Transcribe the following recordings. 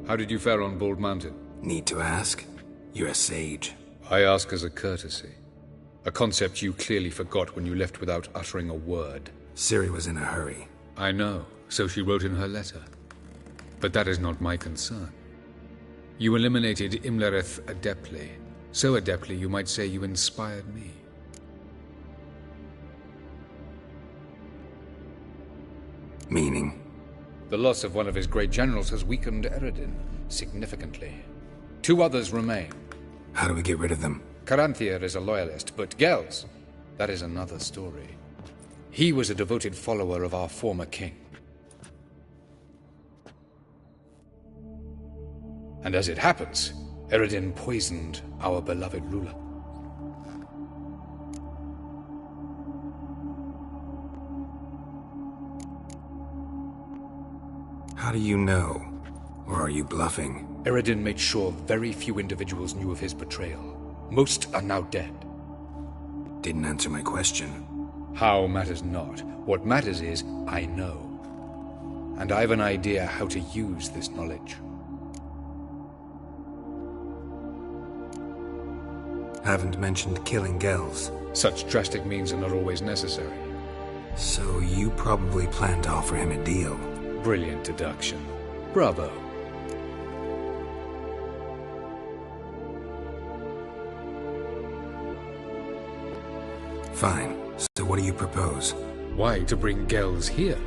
How did you fare on Bald Mountain? Need to ask? You're a sage. I ask as a courtesy. A concept you clearly forgot when you left without uttering a word. Ciri was in a hurry. I know, so she wrote in her letter. But that is not my concern. You eliminated Imlerith adeptly. So adeptly you might say you inspired me. Meaning? The loss of one of his great generals has weakened Eredin significantly. 2 others remain. How do we get rid of them? Caranthir is a loyalist, but Gels, that is another story. He was a devoted follower of our former king. And as it happens, Eredin poisoned our beloved ruler. How do you know? Or are you bluffing? Eredin made sure very few individuals knew of his betrayal. Most are now dead. Didn't answer my question. How matters not. What matters is, I know. And I have an idea how to use this knowledge. Haven't mentioned killing Gels. Such drastic means are not always necessary. So you probably plan to offer him a deal. Brilliant deduction. Bravo. Fine. So what do you propose? Why, to bring Gels here.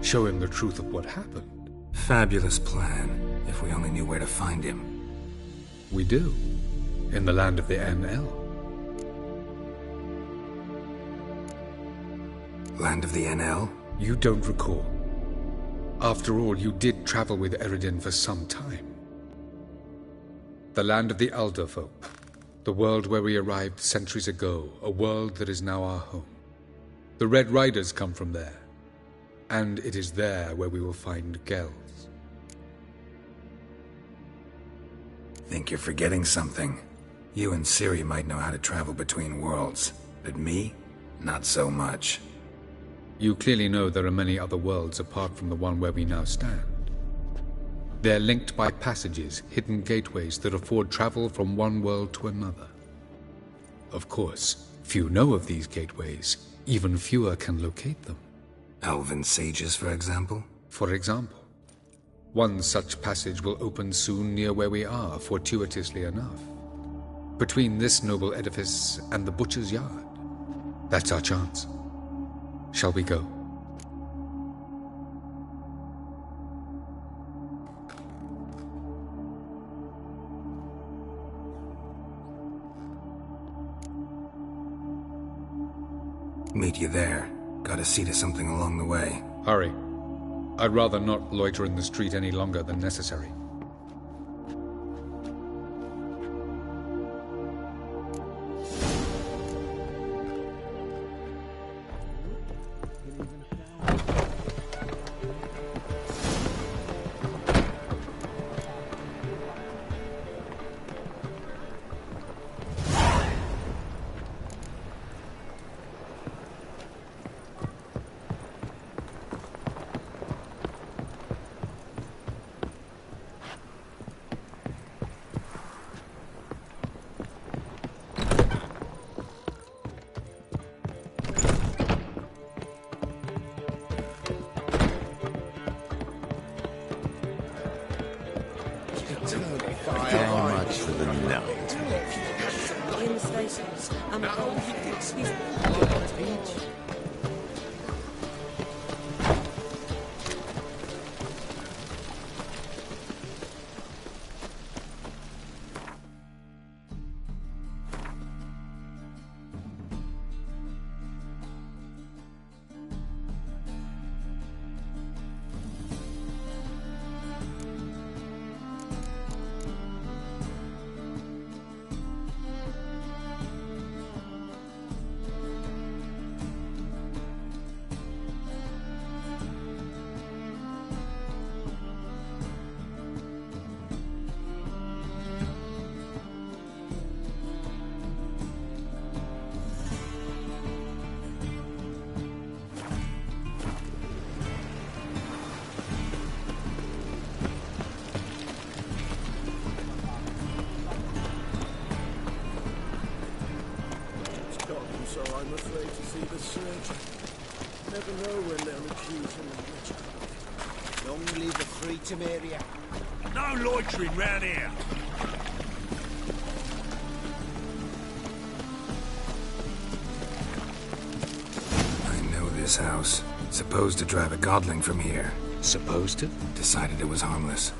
Show him the truth of what happened. Fabulous plan, if we only knew where to find him. We do. In the land of the NL. Land of the NL? You don't recall. After all, you did travel with Eredin for some time. The land of the Alderfolk. The world where we arrived centuries ago. A world that is now our home. The Red Riders come from there. And it is there where we will find Gels. Think you're forgetting something. You and Ciri might know how to travel between worlds, but me? Not so much. You clearly know there are many other worlds apart from the one where we now stand. They're linked by passages, hidden gateways that afford travel from one world to another. Of course, few know of these gateways. Even fewer can locate them. Elven sages, for example? For example. One such passage will open soon near where we are, fortuitously enough. Between this noble edifice and the butcher's yard. That's our chance. Shall we go? Meet you there. Gotta see to something along the way. Hurry. I'd rather not loiter in the street any longer than necessary. How much for the night? In the stations. I'm afraid to see the surgeon. Never know when they'll accuse him of witchcraft. Long live the free Temeria. No loitering round here. I know this house. Supposed to drive a godling from here. Supposed to? Decided it was harmless.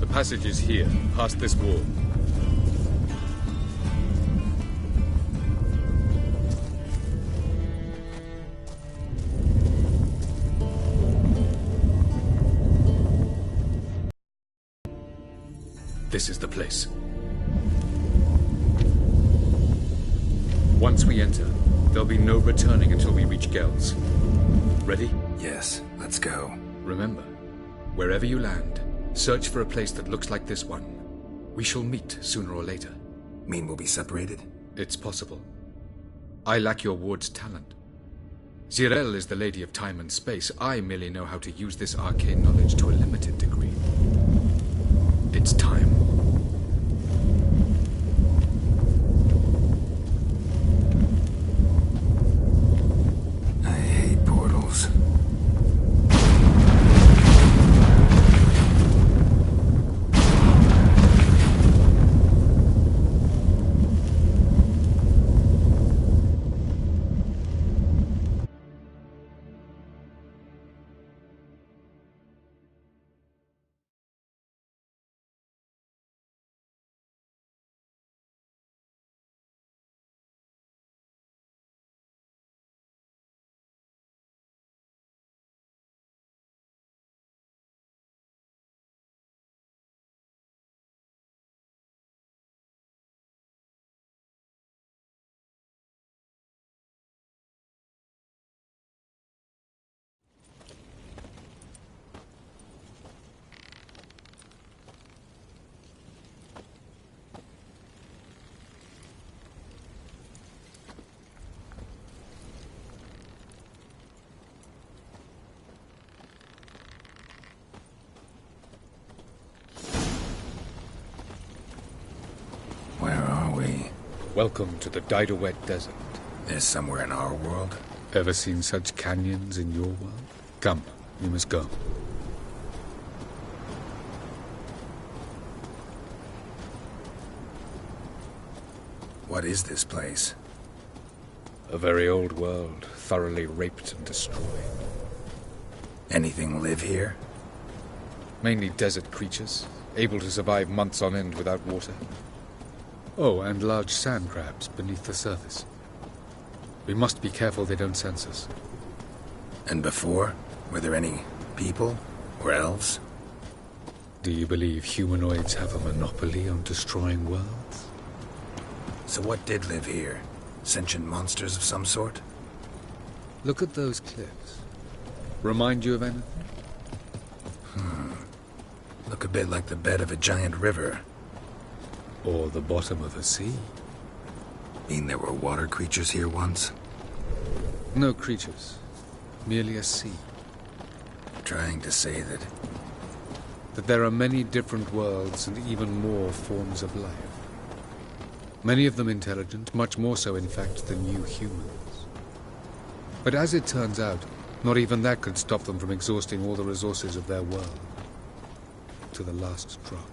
The passage is here, past this wall. This is the place. Once we enter, there'll be no returning until we reach Gel's. Ready? Yes, let's go. Remember, wherever you land, search for a place that looks like this one. We shall meet sooner or later. Mean we'll be separated? It's possible. I lack your ward's talent. Zirel is the lady of time and space. I merely know how to use this arcane knowledge to a limited degree. It's time. I hate portals. Welcome to the Didowet Desert. There's somewhere in our world? Ever seen such canyons in your world? Come, we must go. What is this place? A very old world, thoroughly raped and destroyed. Anything live here? Mainly desert creatures, able to survive months on end without water. Oh, and large sand crabs beneath the surface. We must be careful they don't sense us. And before? Were there any people? Or elves? Do you believe humanoids have a monopoly on destroying worlds? So what did live here? Sentient monsters of some sort? Look at those cliffs. Remind you of anything? Look a bit like the bed of a giant river. Or the bottom of a sea? Mean there were water creatures here once? No creatures. Merely a sea. Trying to say that... That there are many different worlds and even more forms of life. Many of them intelligent, much more so in fact than you humans. But as it turns out, not even that could stop them from exhausting all the resources of their world. To the last drop.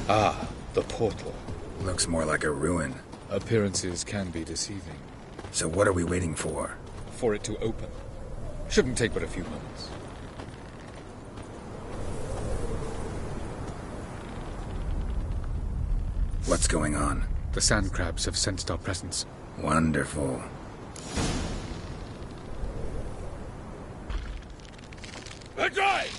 Ah, the portal. Looks more like a ruin. Appearances can be deceiving. So what are we waiting for? For it to open. Shouldn't take but a few moments. What's going on? The sand crabs have sensed our presence. Wonderful. That's right!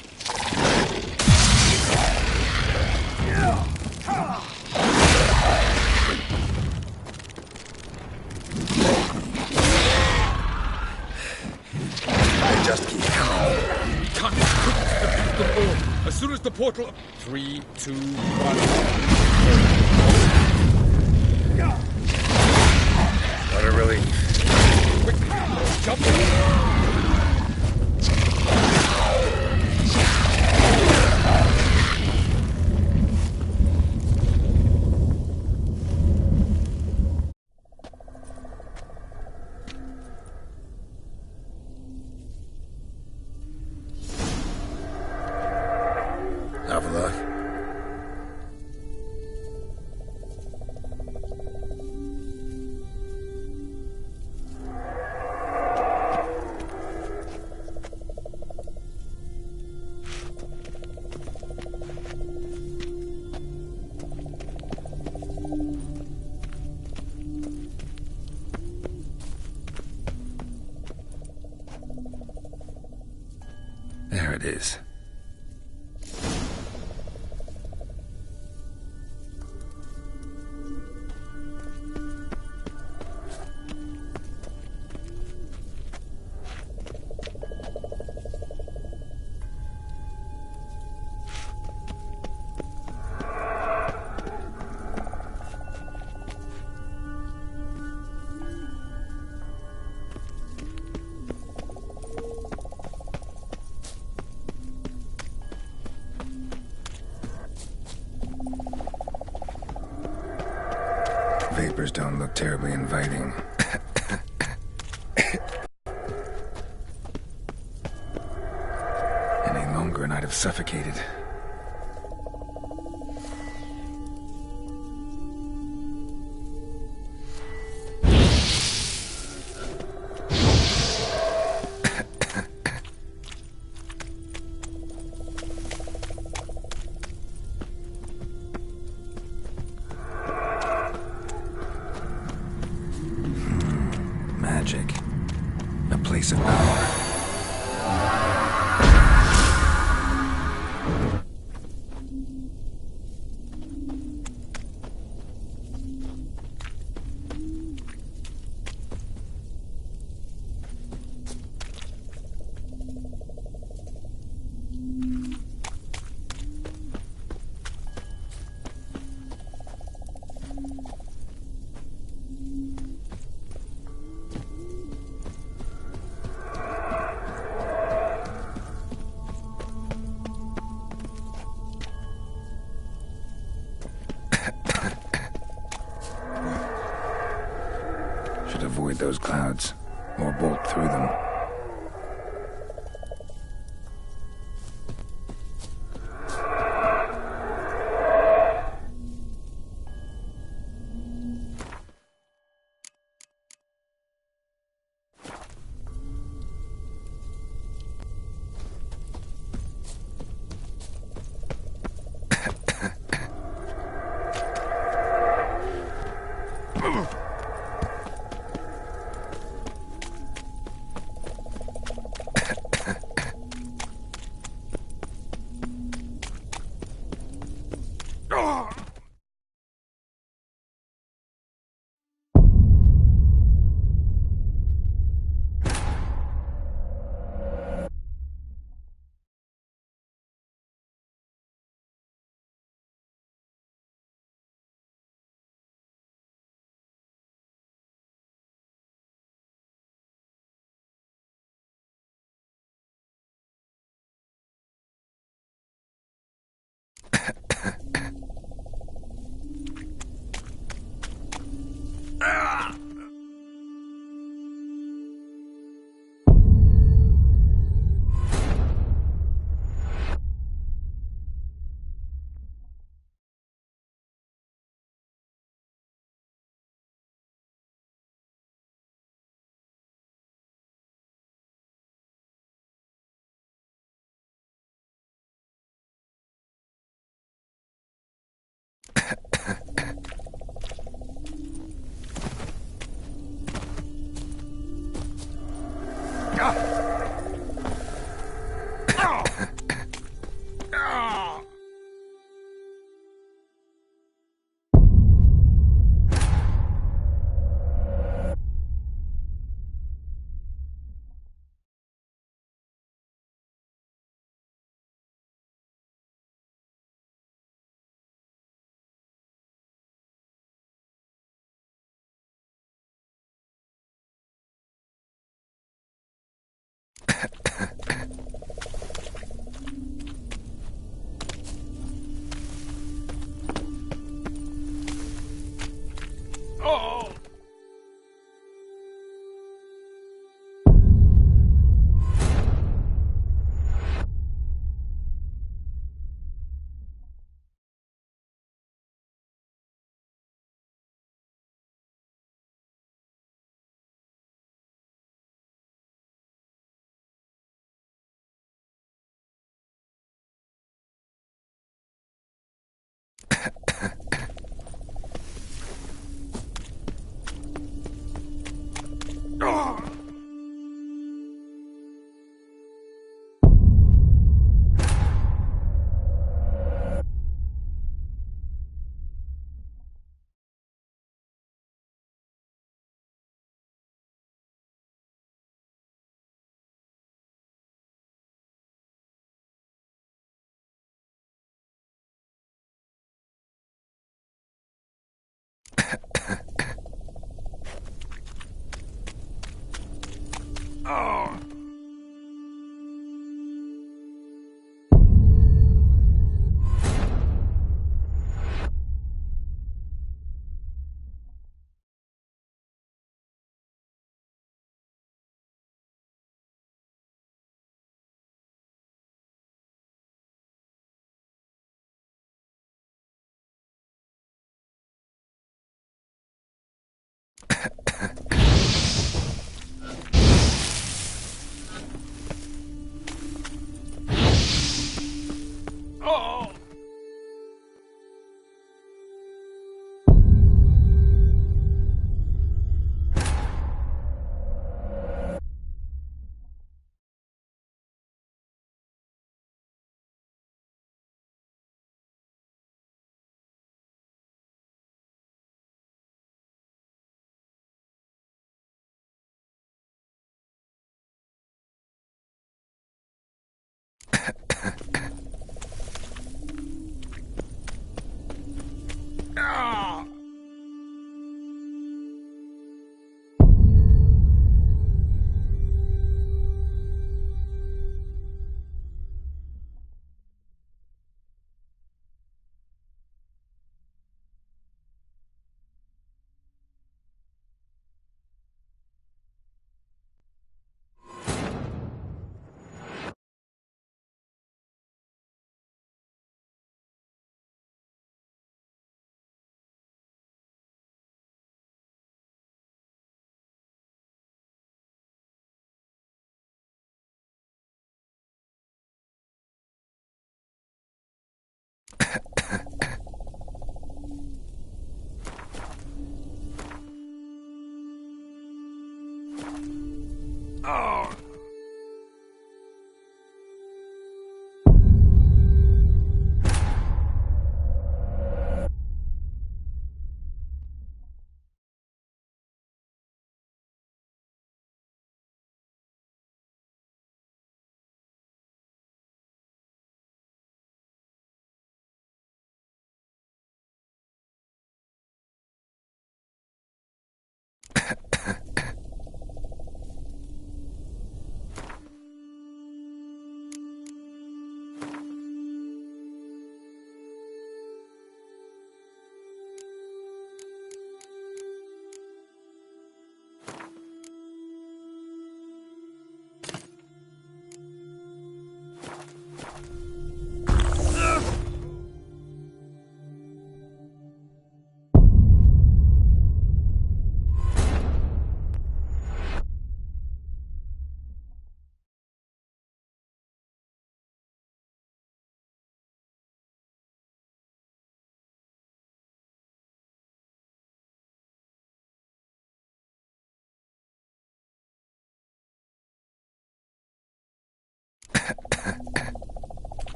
They just keep soon as the portal... 3, 2, 1... What a relief. Quick, jump! Have a look. There it is. Vapors don't look terribly inviting. Any longer and I'd have suffocated. Magic. A place of power. Should avoid those clouds, or bolt through them. Oh! Oh! Oh!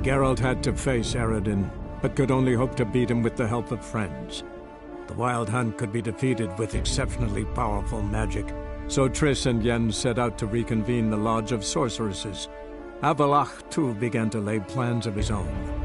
Geralt had to face Eredin, but could only hope to beat him with the help of friends. The Wild Hunt could be defeated with exceptionally powerful magic, so Triss and Yen set out to reconvene the Lodge of Sorceresses. Avallac'h, too, began to lay plans of his own.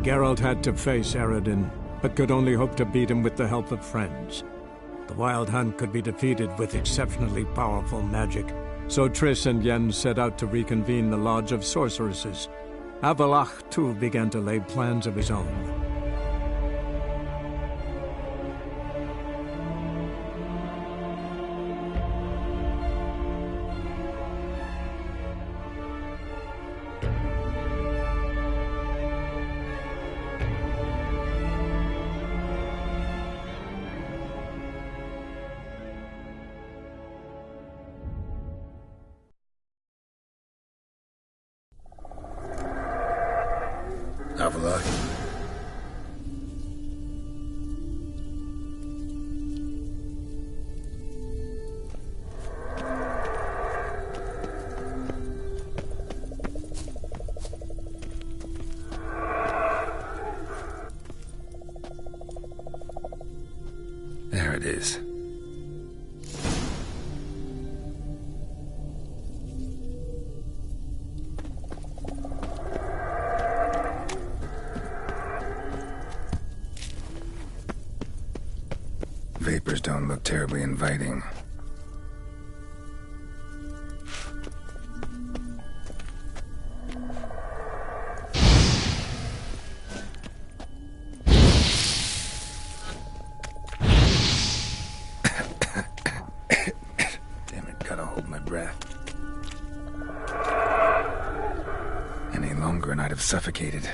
Geralt had to face Eredin, but could only hope to beat him with the help of friends. The Wild Hunt could be defeated with exceptionally powerful magic, so Triss and Yen set out to reconvene the Lodge of Sorceresses. Avallac'h, too, began to lay plans of his own. Avallac'h. There it is. Vapors don't look terribly inviting. Damn it, gotta hold my breath. Any longer and I'd have suffocated.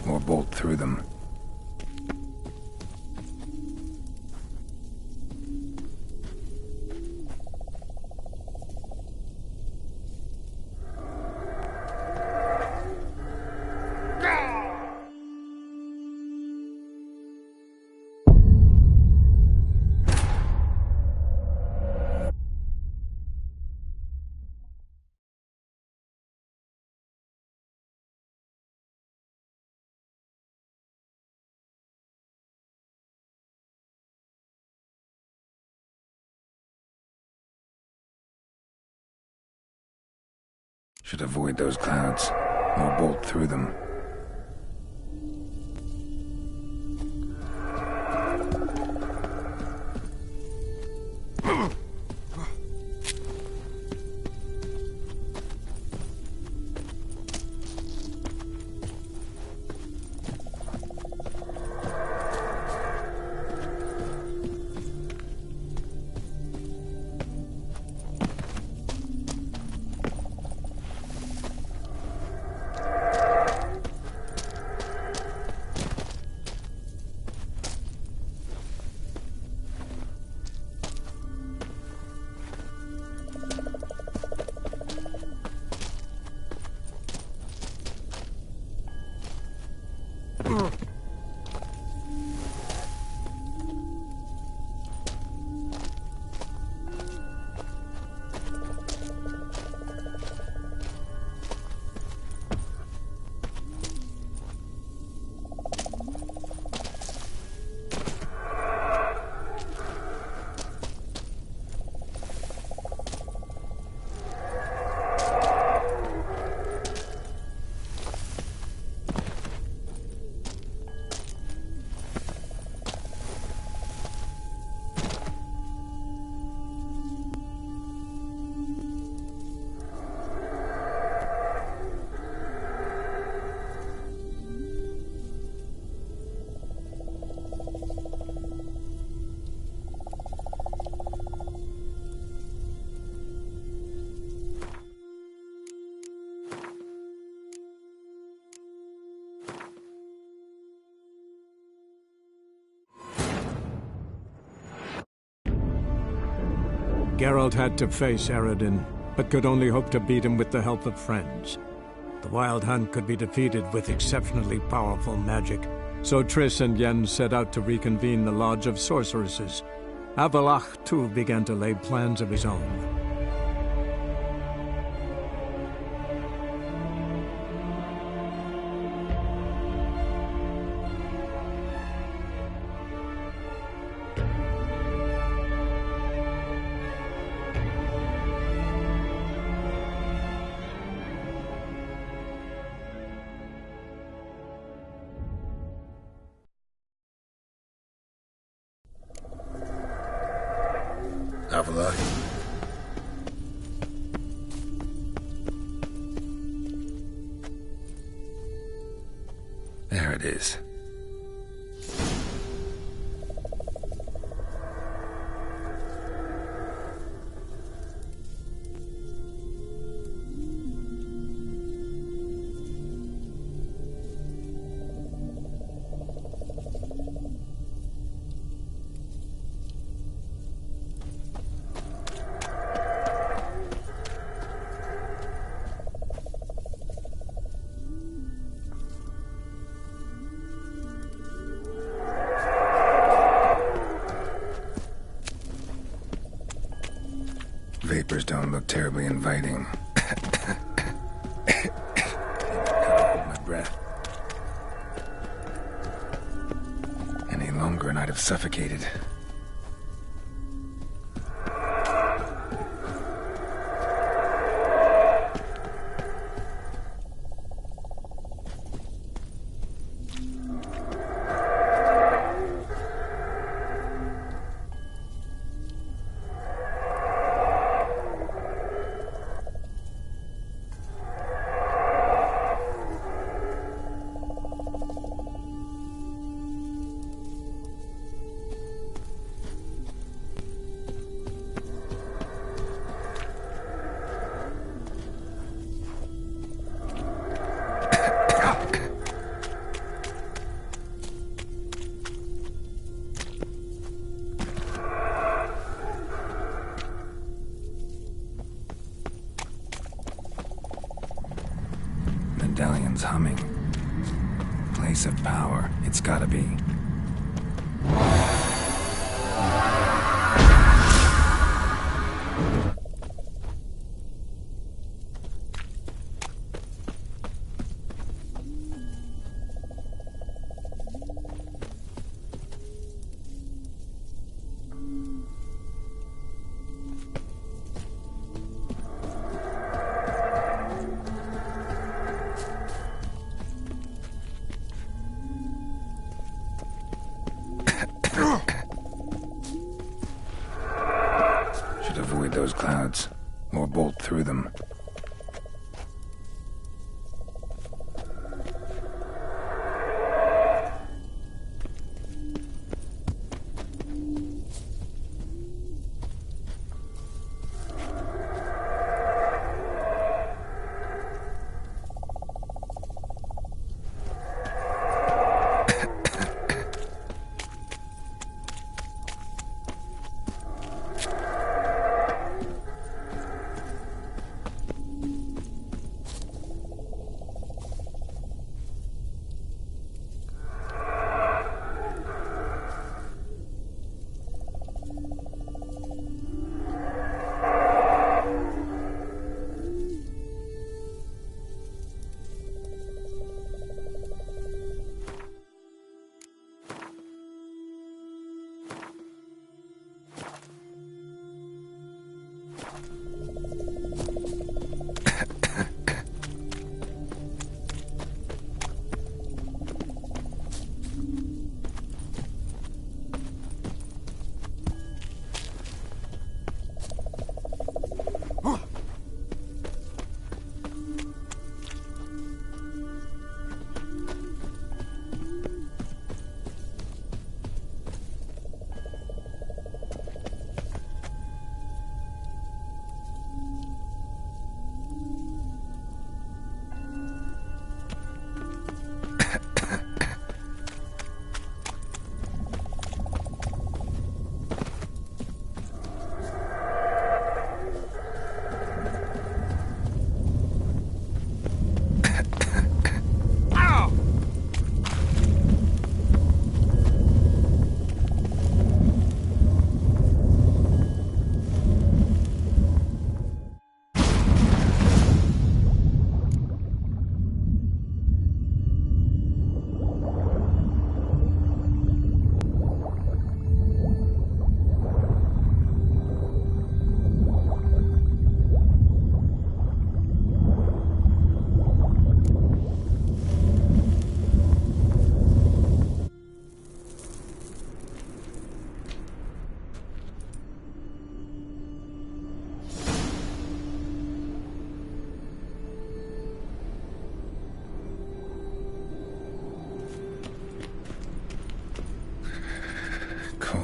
Or bolt through them. Should avoid those clouds, or bolt through them. Geralt had to face Eredin, but could only hope to beat him with the help of friends. The Wild Hunt could be defeated with exceptionally powerful magic, so Triss and Yen set out to reconvene the Lodge of Sorceresses. Avallac'h, too, began to lay plans of his own. Avallac'h. There it is. Vapors don't look terribly inviting. Hold my breath. Any longer and I'd have suffocated. Medallion's humming. Place of power. It's gotta be. Avoid those clouds, or bolt through them.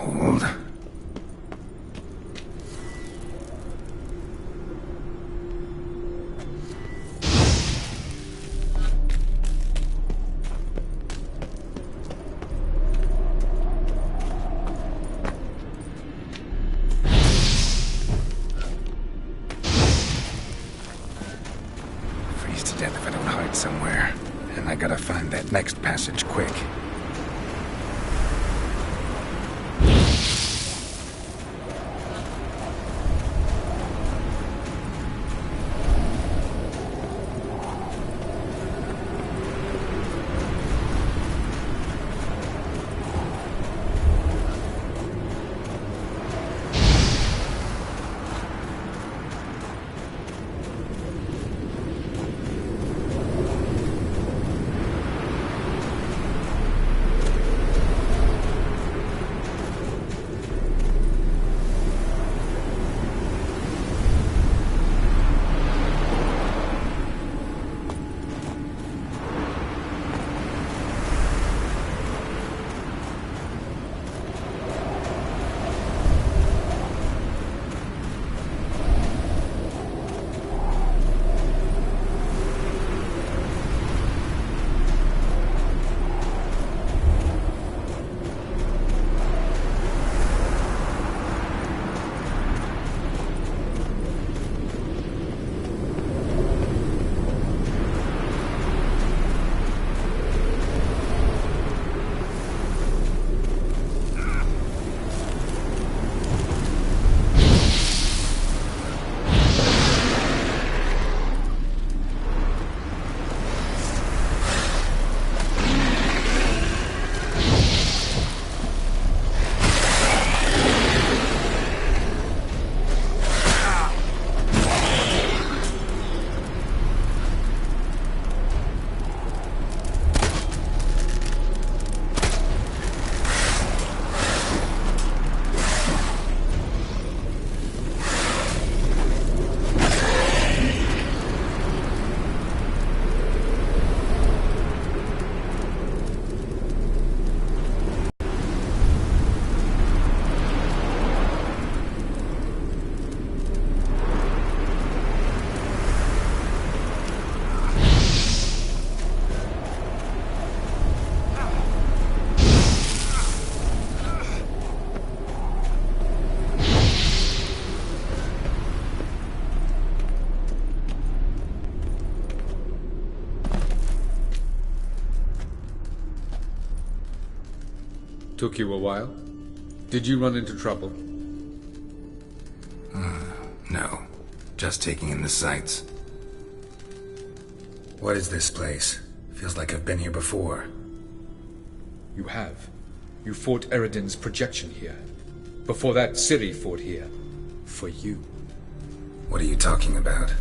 Hold. Freeze to death if I don't hide somewhere. And I gotta find that next passage quick. Took you a while? Did you run into trouble? No. Just taking in the sights. What is this place? Feels like I've been here before. You have. You fought Eredin's projection here. Before that, Ciri fought here. For you. What are you talking about?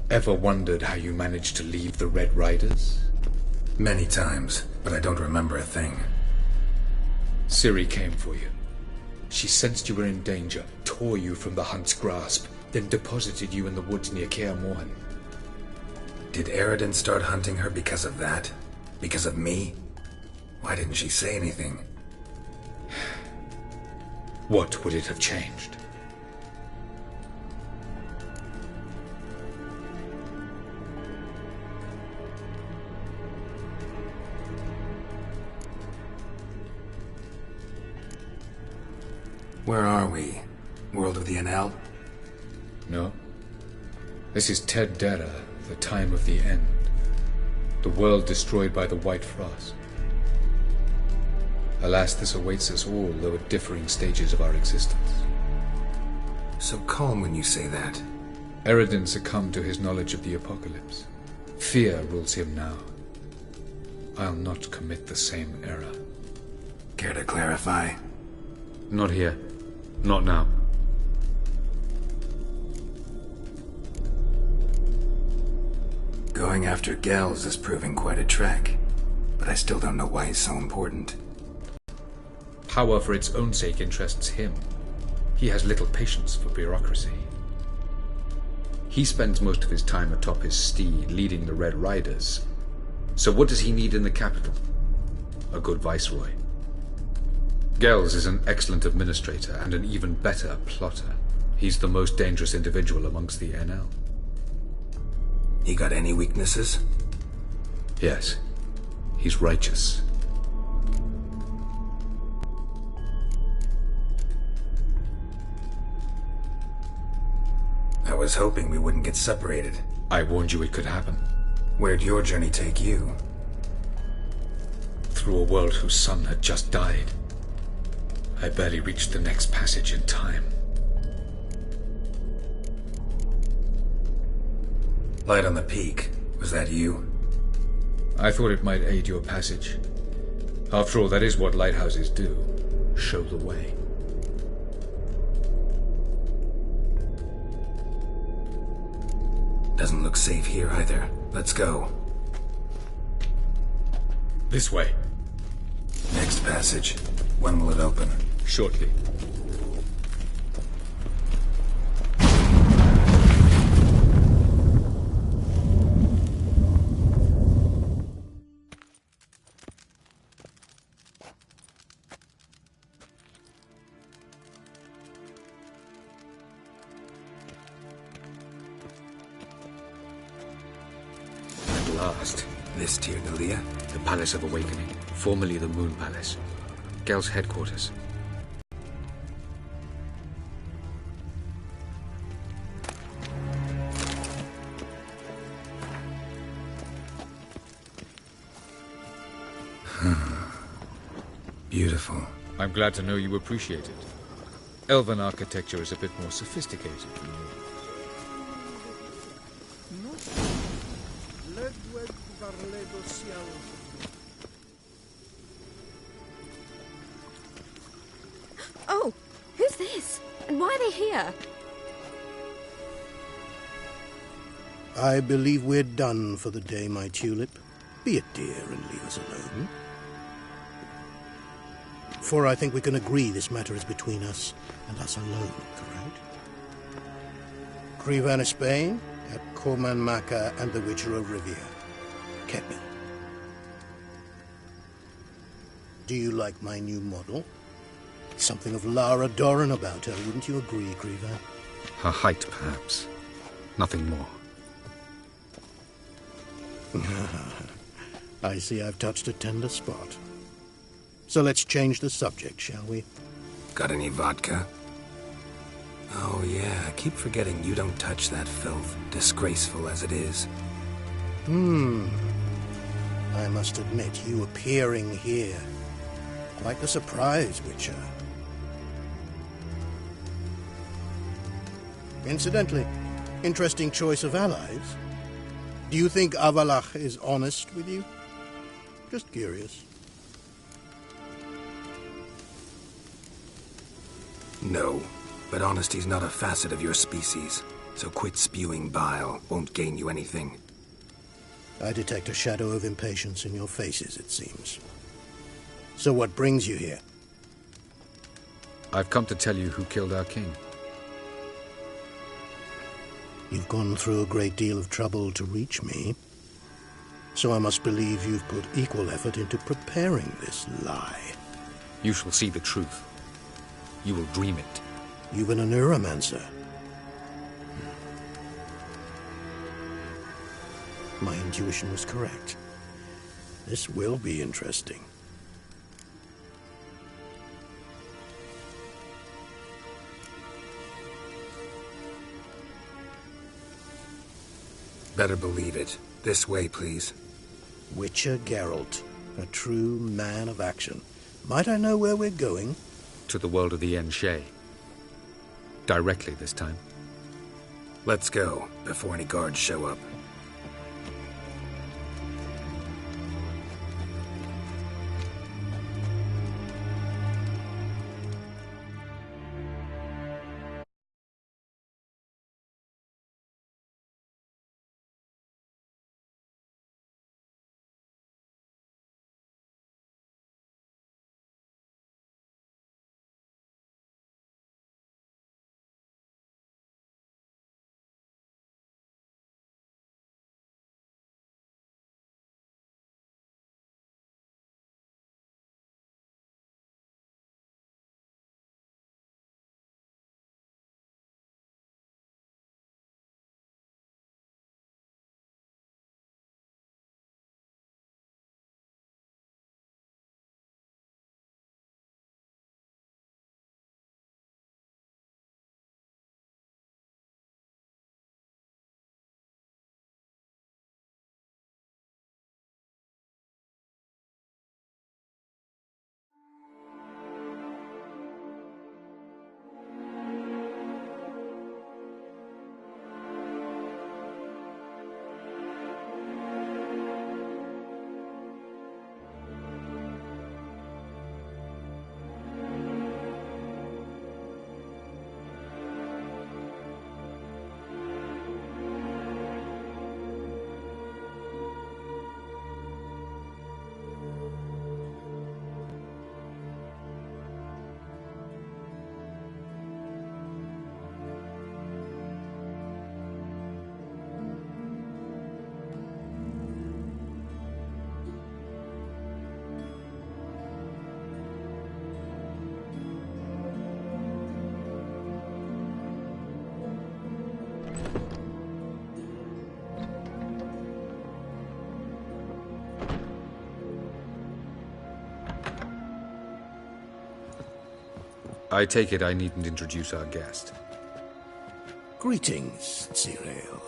Ever wondered how you managed to leave the Red Riders? Many times, but I don't remember a thing. Ciri came for you. She sensed you were in danger, tore you from the Hunt's grasp, then deposited you in the woods near Kaer Morhen. Did Eredin start hunting her because of that? Because of me? Why didn't she say anything? What would it have changed? Where are we? World of the Enel? No. This is Ted Dara, the time of the end. The world destroyed by the White Frost. Alas, this awaits us all, though at differing stages of our existence. So calm when you say that. Eredin succumbed to his knowledge of the apocalypse. Fear rules him now. I'll not commit the same error. Care to clarify? Not here. Not now. Going after Gels is proving quite a trek, but I still don't know why he's so important. Power for its own sake interests him. He has little patience for bureaucracy. He spends most of his time atop his steed, leading the Red Riders. So what does he need in the capital? A good viceroy. Gels is an excellent administrator and an even better plotter. He's the most dangerous individual amongst the NL. He got any weaknesses? Yes. He's righteous. I was hoping we wouldn't get separated. I warned you it could happen. Where'd your journey take you? Through a world whose sun had just died. I barely reached the next passage in time. Light on the peak. Was that you? I thought it might aid your passage. After all, that is what lighthouses do. Show the way. Doesn't look safe here either. Let's go. This way. Next passage. When will it open? Shortly. At last. This Tyr Nalia? The Palace of Awakening, formerly the Moon Palace. Gel's headquarters. Beautiful. I'm glad to know you appreciate it. Elven architecture is a bit more sophisticated than yours. Oh, who's this? And why are they here? I believe we're done for the day, my tulip. Be a dear and leave us alone. For I think we can agree this matter is between us and us alone, correct? Krivan Espain at Corman Maka and the Witcher of Rivia. Kepin. Do you like my new model? Something of Lara Doran about her, wouldn't you agree, Krivan? Her height, perhaps. Nothing more. I see I've touched a tender spot. So let's change the subject, shall we? Got any vodka? Oh yeah, I keep forgetting you don't touch that filth, disgraceful as it is. I must admit, you appearing here. Quite the surprise, Witcher. Incidentally, interesting choice of allies. Do you think Avalach is honest with you? Just curious. No, but honesty's not a facet of your species, so quit spewing bile. Won't gain you anything. I detect a shadow of impatience in your faces, it seems. So what brings you here? I've come to tell you who killed our king. You've gone through a great deal of trouble to reach me, so I must believe you've put equal effort into preparing this lie. You shall see the truth. You will dream it. You've been a neuromancer. My intuition was correct. This will be interesting. Better believe it. This way, please. Witcher Geralt, a true man of action. Might I know where we're going? To the world of the En Shay. Directly this time. Let's go, before any guards show up. I take it I needn't introduce our guest. Greetings, Cyril.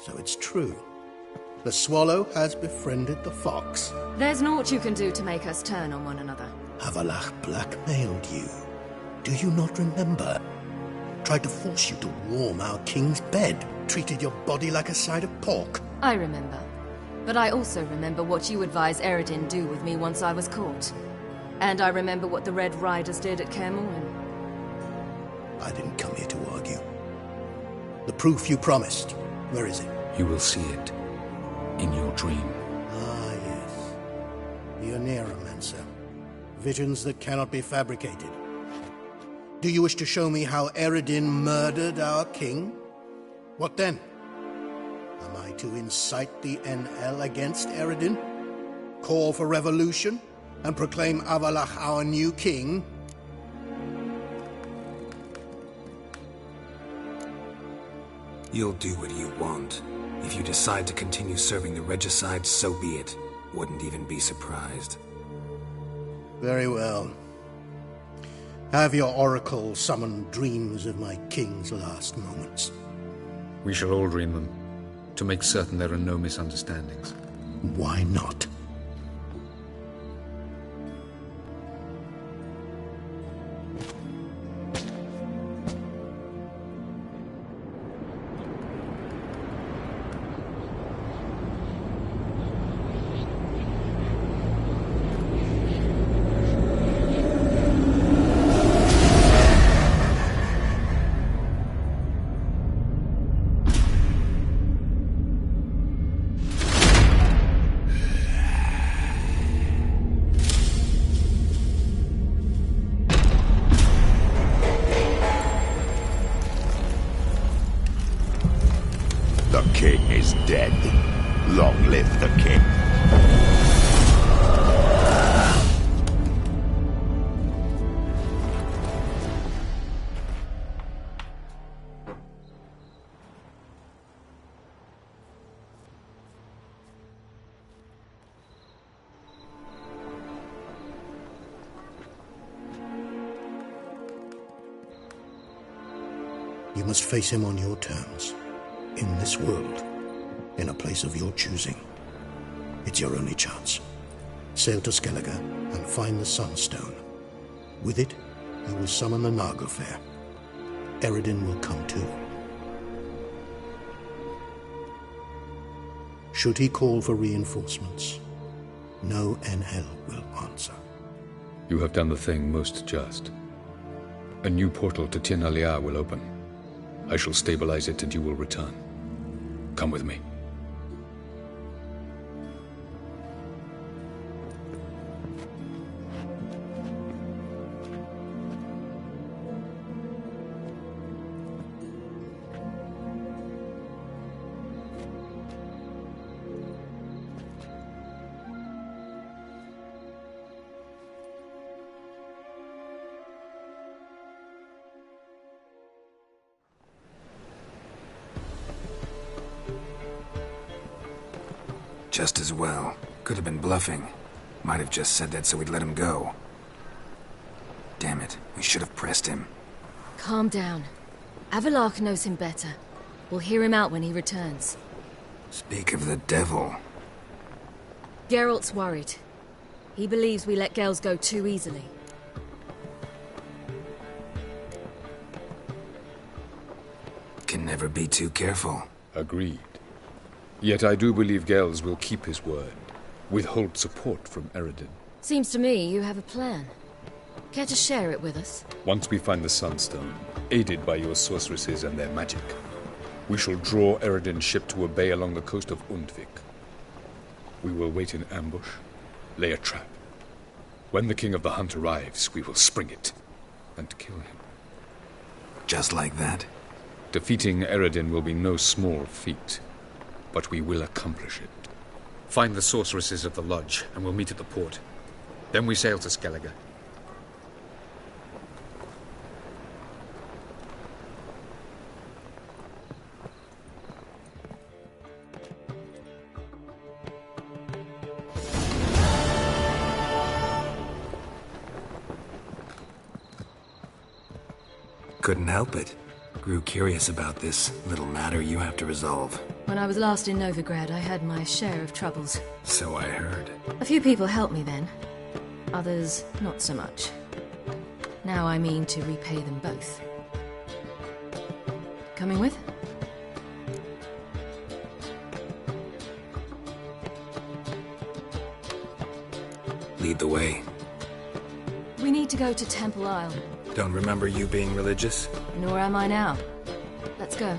So it's true. The swallow has befriended the fox. There's naught you can do to make us turn on one another. Avallac'h blackmailed you. Do you not remember? Tried to force you to warm our king's bed. Treated your body like a side of pork. I remember. But I also remember what you advised Eredin do with me once I was caught. And I remember what the Red Riders did at Kaer Morhen. I didn't come here to argue. The proof you promised, where is it? You will see it in your dream. Ah, yes. The Oneiromancer. Visions that cannot be fabricated. Do you wish to show me how Eredin murdered our king? What then? Am I to incite the NL against Eredin? Call for revolution? And proclaim Avallac'h our new king? You'll do what you want. If you decide to continue serving the regicide, so be it. Wouldn't even be surprised. Very well. Have your oracle summon dreams of my king's last moments. We shall all dream them, to make certain there are no misunderstandings. Why not? The king is dead. Long live the king. You must face him on your terms. In this world, in a place of your choosing. It's your only chance. Sail to Skellige and find the Sunstone. With it, you will summon the Naglfar. Eredin will come too. Should he call for reinforcements, no NL will answer. You have done the thing most just. A new portal to Tir Naliar will open. I shall stabilize it and you will return. Come with me. Just as well. Could have been bluffing. Might have just said that so we'd let him go. Damn it, we should have pressed him. Calm down. Avallac'h knows him better. We'll hear him out when he returns. Speak of the devil. Geralt's worried. He believes we let Gels go too easily. Can never be too careful. Agreed. Yet I do believe Gels will keep his word, withhold support from Eredin. Seems to me you have a plan. Care to share it with us? Once we find the Sunstone, aided by your sorceresses and their magic, we shall draw Eredin's ship to a bay along the coast of Undvik. We will wait in ambush, lay a trap. When the King of the Hunt arrives, we will spring it and kill him. Just like that? Defeating Eredin will be no small feat. But we will accomplish it. Find the sorceresses of the lodge, and we'll meet at the port. Then we sail to Skellige. couldn't help it. Grew curious about this little matter you have to resolve. When I was last in Novigrad, I had my share of troubles. So I heard. A few people helped me then. Others, not so much. Now I mean to repay them both. Coming with? Lead the way. We need to go to Temple Isle. Don't remember you being religious? Nor am I now. Let's go.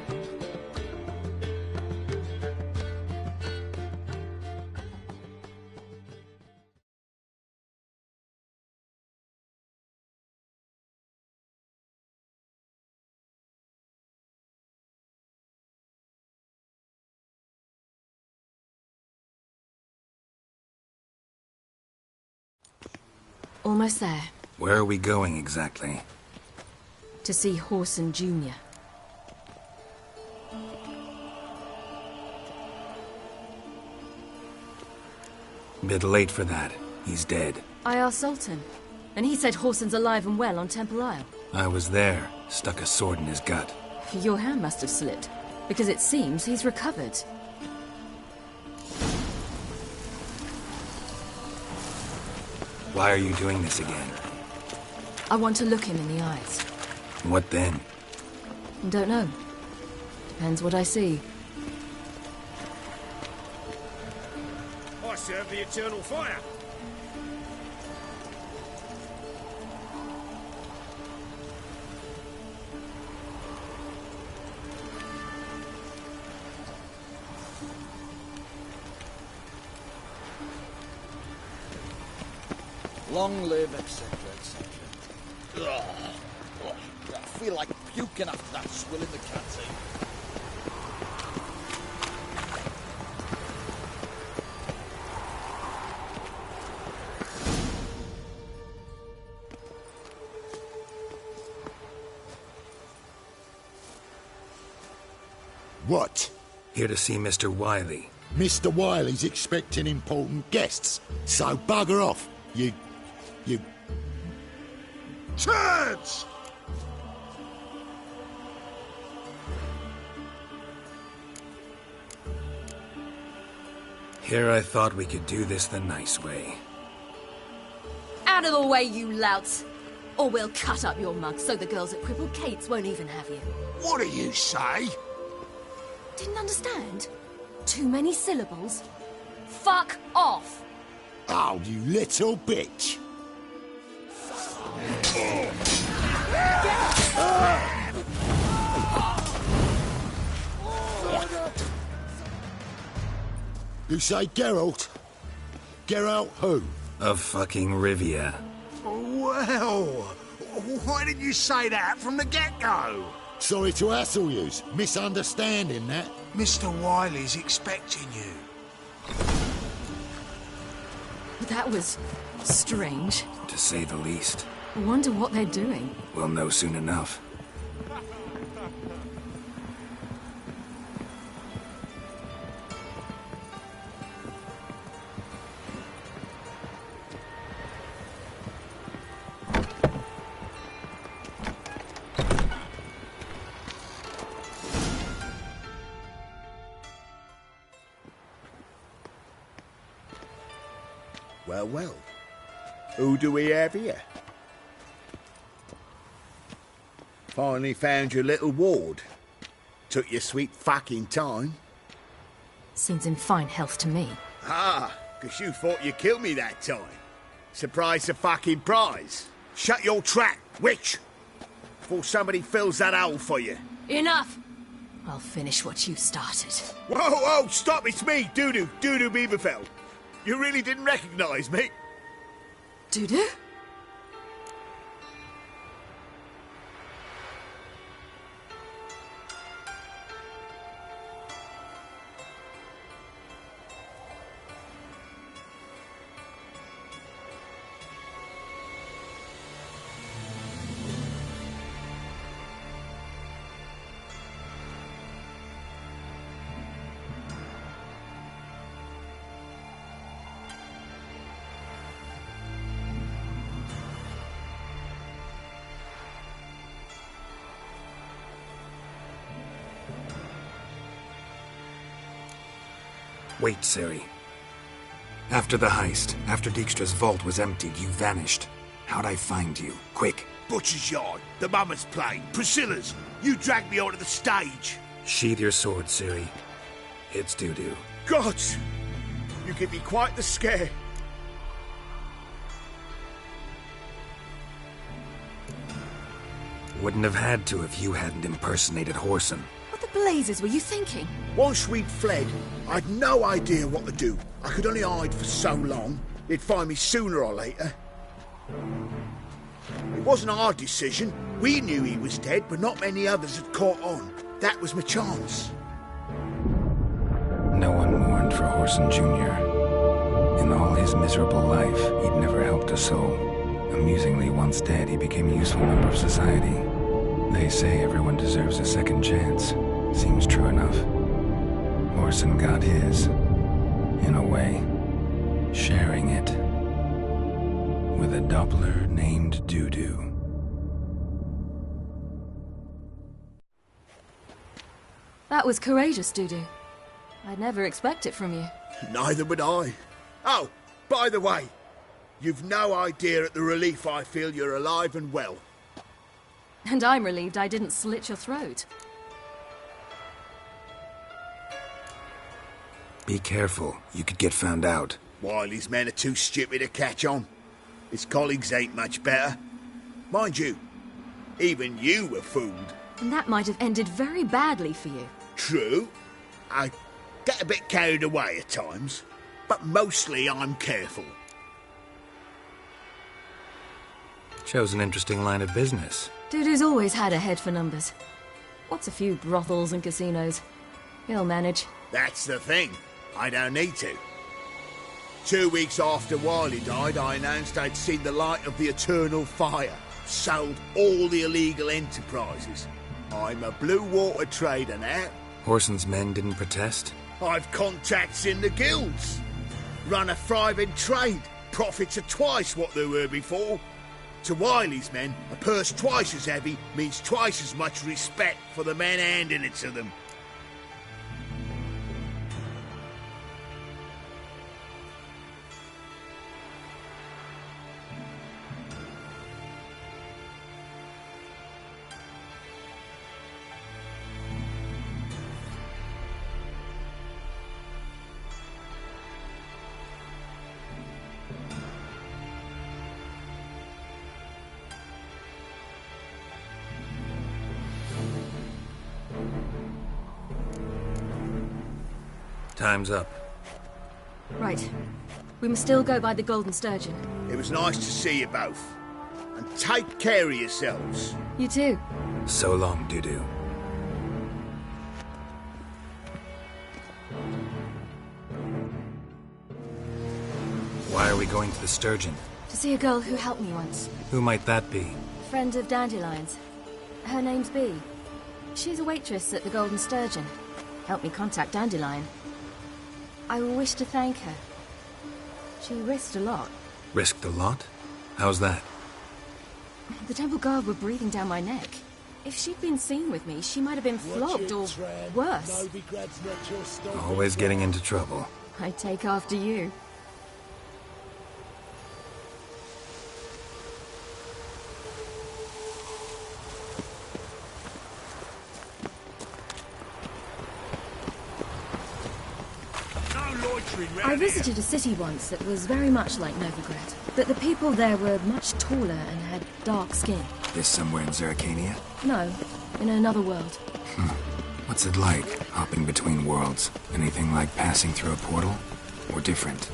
Almost there. Where are we going exactly? To see Whoreson Jr. Bit late for that. He's dead. I asked Sultan, and he said Whoreson's alive and well on Temple Isle. I was there. Stuck a sword in his gut. Your hand must have slipped, because it seems he's recovered. Why are you doing this again? I want to look him in the eyes. What then? Don't know. Depends what I see. I serve the eternal fire. Long live, etc., etc. I feel like puking after that swill in the canteen. What? Here to see Mr. Wiley. Mr. Wiley's expecting important guests, so bugger off, you... Turds! Here I thought we could do this the nice way. Out of the way, you louts! Or we'll cut up your mug so the girls at Crippled Kate's won't even have you. What do you say? Didn't understand? Too many syllables? Fuck off! Oh, you little bitch! You say Geralt? Geralt who? Of fucking Rivia. Well, why didn't you say that from the get-go? Sorry to hassle yous. Misunderstanding that. Mr. Wiley's expecting you. That was strange. To say the least. I wonder what they're doing. We'll know soon enough. Well. Who do we have here? Finally found your little ward. Took your sweet fucking time. Seems in fine health to me. Ah, 'cause you thought you killed me that time. Surprise the fucking prize. Shut your trap, witch! Before somebody fills that hole for you. Enough! I'll finish what you started. Whoa, stop, it's me, Dudu Beaverfell. You really didn't recognise me? Dudu? Wait, Ciri. After the heist, after Dijkstra's vault was emptied, you vanished. How'd I find you? Quick. Butcher's Yard, the Mama's Plane, Priscilla's. You dragged me onto the stage. Sheathe your sword, Ciri. It's Dudu. Gods! You give me quite the scare. Wouldn't have had to if you hadn't impersonated Whoreson. What the blazes were you thinking? Once we'd fled, I'd no idea what to do. I could only hide for so long. They'd find me sooner or later. It wasn't our decision. We knew he was dead, but not many others had caught on. That was my chance. No one mourned for Whoreson Jr. In all his miserable life, he'd never helped a soul. Amusingly, once dead, he became a useful member of society. They say everyone deserves a second chance. Seems true enough. Whoreson got his, in a way, sharing it with a Doppler named Dudu. That was courageous, Dudu. I'd never expect it from you. Neither would I. Oh, by the way, you've no idea at the relief I feel you're alive and well. And I'm relieved I didn't slit your throat. Be careful. You could get found out. Wiley's men are too stupid to catch on. His colleagues ain't much better. Mind you, even you were fooled. And that might have ended very badly for you. True. I get a bit carried away at times, but mostly I'm careful. Chose an interesting line of business. Dudu's always had a head for numbers. What's a few brothels and casinos? He'll manage. That's the thing. I don't need to. 2 weeks after Wiley died, I announced I'd seen the light of the eternal fire. Sold all the illegal enterprises. I'm a blue water trader now. Whoreson's men didn't protest? I've contacts in the guilds. Run a thriving trade. Profits are twice what they were before. To Wiley's men, a purse twice as heavy means twice as much respect for the men handing it to them. Time's up. Right. We must still go by the Golden Sturgeon. It was nice to see you both. And take care of yourselves. You too. So long, Dudu. Why are we going to the Sturgeon? To see a girl who helped me once. Who might that be? Friend of Dandelion's. Her name's Bee. She's a waitress at the Golden Sturgeon. Helped me contact Dandelion. I wish to thank her. She risked a lot. Risked a lot? How's that? The Temple Guard were breathing down my neck. If she'd been seen with me, she might have been flogged or worse. Always getting into trouble. I take after you. I visited a city once that was very much like Novigrad, but the people there were much taller and had dark skin. This somewhere in Zerrikania? No, in another world. What's it like, hopping between worlds? Anything like passing through a portal? Or different?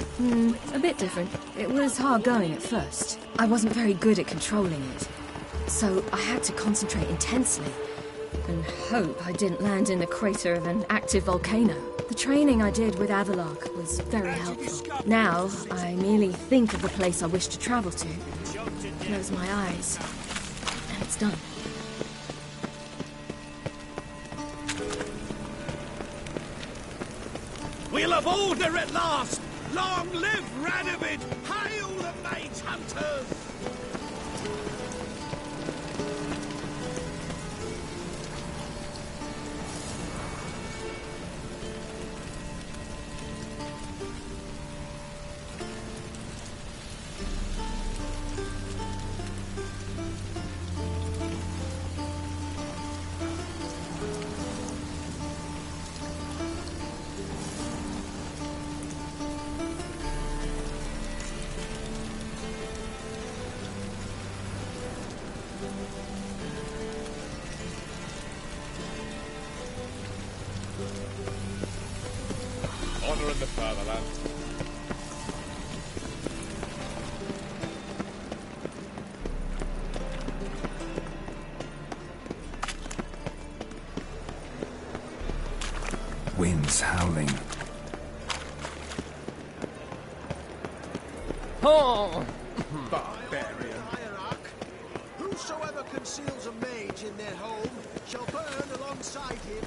A bit different. It was hard going at first. I wasn't very good at controlling it. So I had to concentrate intensely and hope I didn't land in the crater of an active volcano. The training I did with Avallac'h was very helpful. Now, I merely think of the place I wish to travel to, close my eyes, and it's done. We'll have order at last! Long live Radovid! Hail the Mage Hunters! Honor in the fatherland. Winds howling. Oh! Barbarian. Whosoever conceals a mage in their home shall burn alongside him.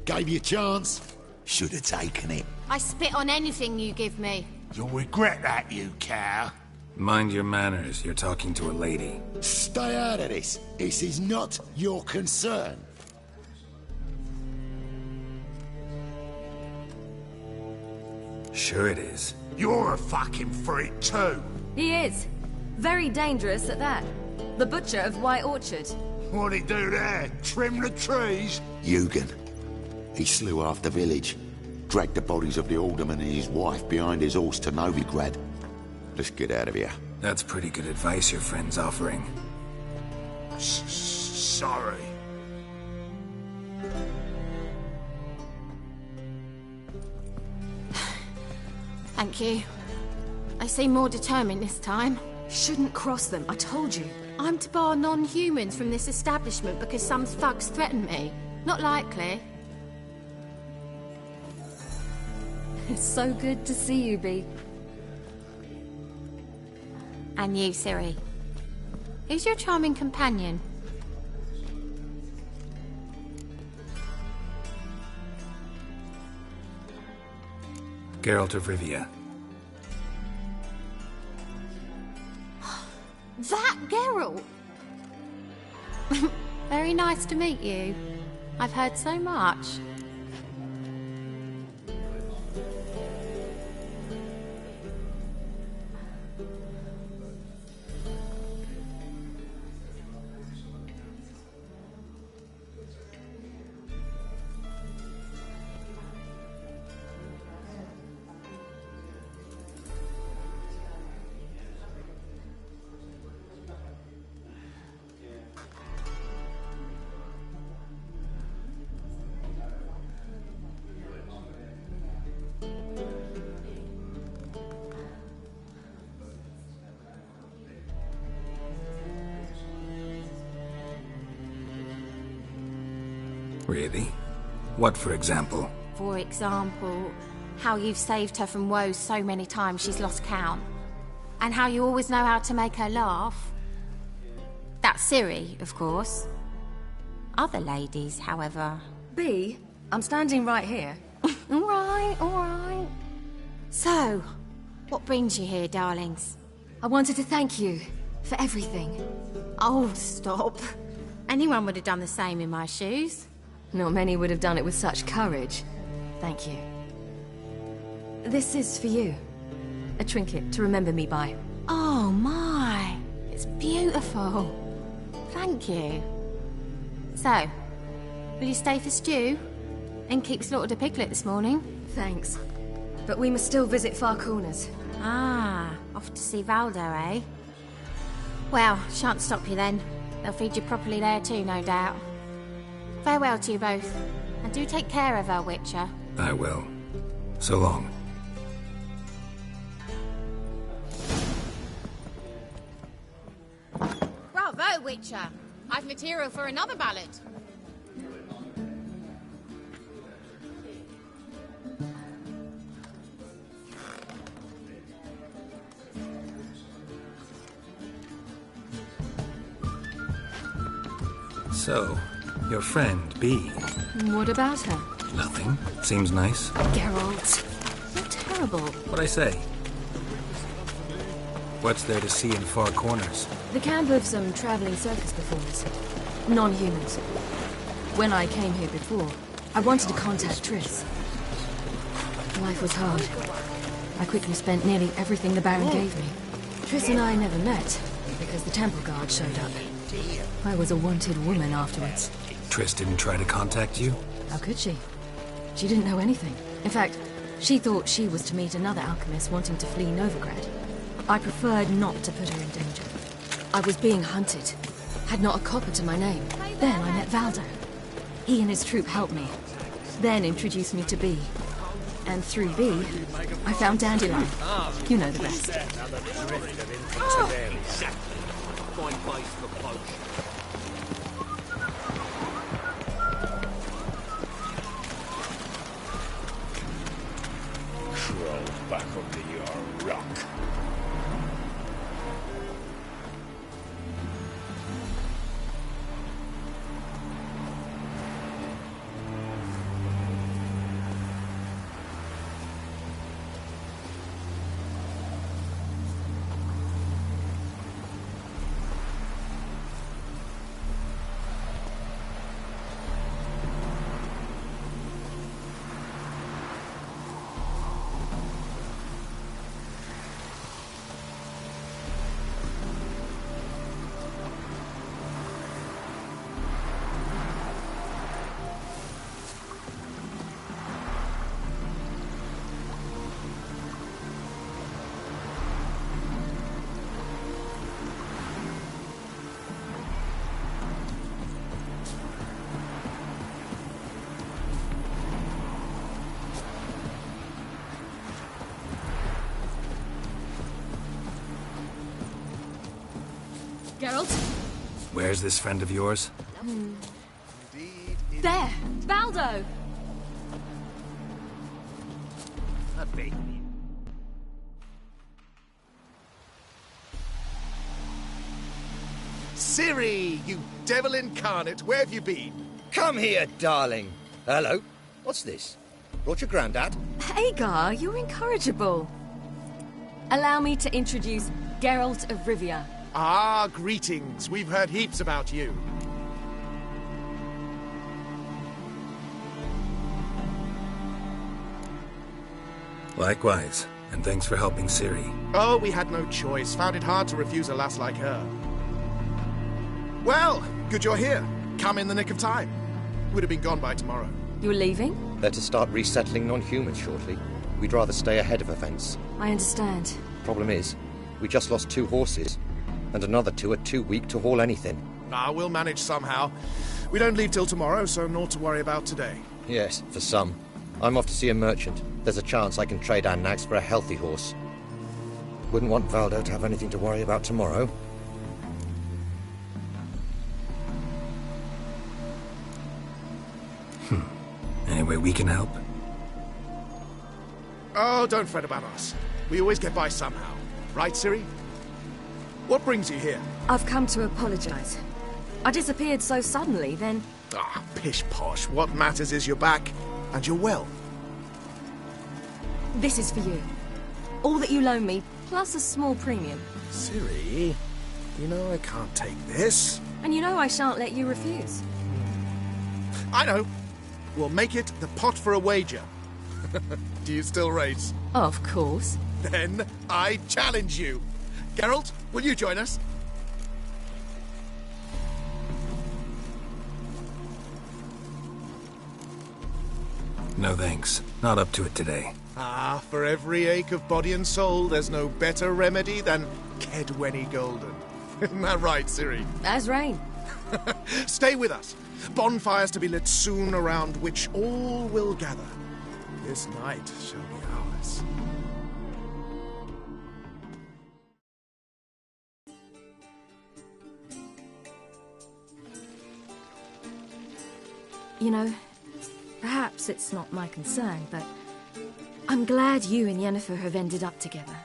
Gave you a chance. Should have taken it. I spit on anything you give me. You'll regret that, you cow. Mind your manners, you're talking to a lady. Stay out of this. This is not your concern. Sure it is. You're a fucking freak too. He is. Very dangerous at that. The butcher of White Orchard. What'd he do there? Trim the trees? Eugen. He slew half the village. Dragged the bodies of the alderman and his wife behind his horse to Novigrad. Let's get out of here. That's pretty good advice your friend's offering. Sorry. Thank you. I seem more determined this time. Shouldn't cross them, I told you. I'm to bar non-humans from this establishment because some thugs threaten me. Not likely. It's so good to see you, Bee. And you, Ciri. Who's your charming companion? Geralt of Rivia. That Geralt! Very nice to meet you. I've heard so much. Really? What, for example? For example, how you've saved her from woes so many times she's lost count. And how you always know how to make her laugh. That's Ciri, of course. Other ladies, however... Bee, I'm standing right here. Alright, alright. So, what brings you here, darlings? I wanted to thank you for everything. Oh, stop. Anyone would have done the same in my shoes. Not many would have done it with such courage. Thank you. This is for you. A trinket to remember me by. Oh my, it's beautiful. Thank you. So, will you stay for stew? And keep slaughtered a piglet this morning? Thanks. But we must still visit Far Corners. Ah, off to see Valdo, eh? Well, shan't stop you then. They'll feed you properly there too, no doubt. Farewell to you both. And do take care of her, Witcher. I will. So long. Bravo, Witcher! I've material for another ballad. So, your friend, Bee. What about her? Nothing. Seems nice. Geralt. You're terrible. What'd I say? What's there to see in Far Corners? The camp of some traveling circus performers. Non-humans. When I came here before, I wanted to contact Triss. Life was hard. I quickly spent nearly everything the Baron gave me. Triss and I never met, because the Temple Guard showed up. I was a wanted woman afterwards. Triss didn't try to contact you? How could she? She didn't know anything. In fact, she thought she was to meet another alchemist wanting to flee Novigrad. I preferred not to put her in danger. I was being hunted. Had not a copper to my name. Then I met Valdo. He and his troop helped me. Then introduced me to B. And through B, I found Dandelion. You know the rest. Crawl back under your rock. Geralt? Where's this friend of yours? There! Valdo! Ciri, you devil incarnate, where have you been? Come here, darling. Hello. What's this? Brought your granddad? Hagar, you're incorrigible. Allow me to introduce Geralt of Rivia. Ah, greetings. We've heard heaps about you. Likewise, and thanks for helping Ciri. Oh, we had no choice. Found it hard to refuse a lass like her. Well, good you're here. Come in the nick of time. Would have been gone by tomorrow. You're leaving? They're to start resettling non-humans shortly. We'd rather stay ahead of events. I understand. Problem is, we just lost 2 horses, and another 2 are too weak to haul anything. Ah, we'll manage somehow. We don't leave till tomorrow, so naught to worry about today. Yes, for some. I'm off to see a merchant. There's a chance I can trade our nags for a healthy horse. Wouldn't want Valdo to have anything to worry about tomorrow. Any way we can help? Oh, don't fret about us. We always get by somehow. Right, Ciri? What brings you here? I've come to apologize. I disappeared so suddenly, then... Ah, pish-posh. What matters is you're back, and you're well. This is for you. All that you loan me, plus a small premium. Ciri, you know I can't take this. And you know I shan't let you refuse. I know. We'll make it the pot for a wager. Do you still race? Of course. Then I challenge you. Geralt, will you join us? No thanks. Not up to it today. Ah, for every ache of body and soul, there's no better remedy than Kedwenny Golden. Isn't that right, Ciri? As rain. Stay with us. Bonfires to be lit soon around which all will gather. This night shall be ours. You know, perhaps it's not my concern, but I'm glad you and Yennefer have ended up together.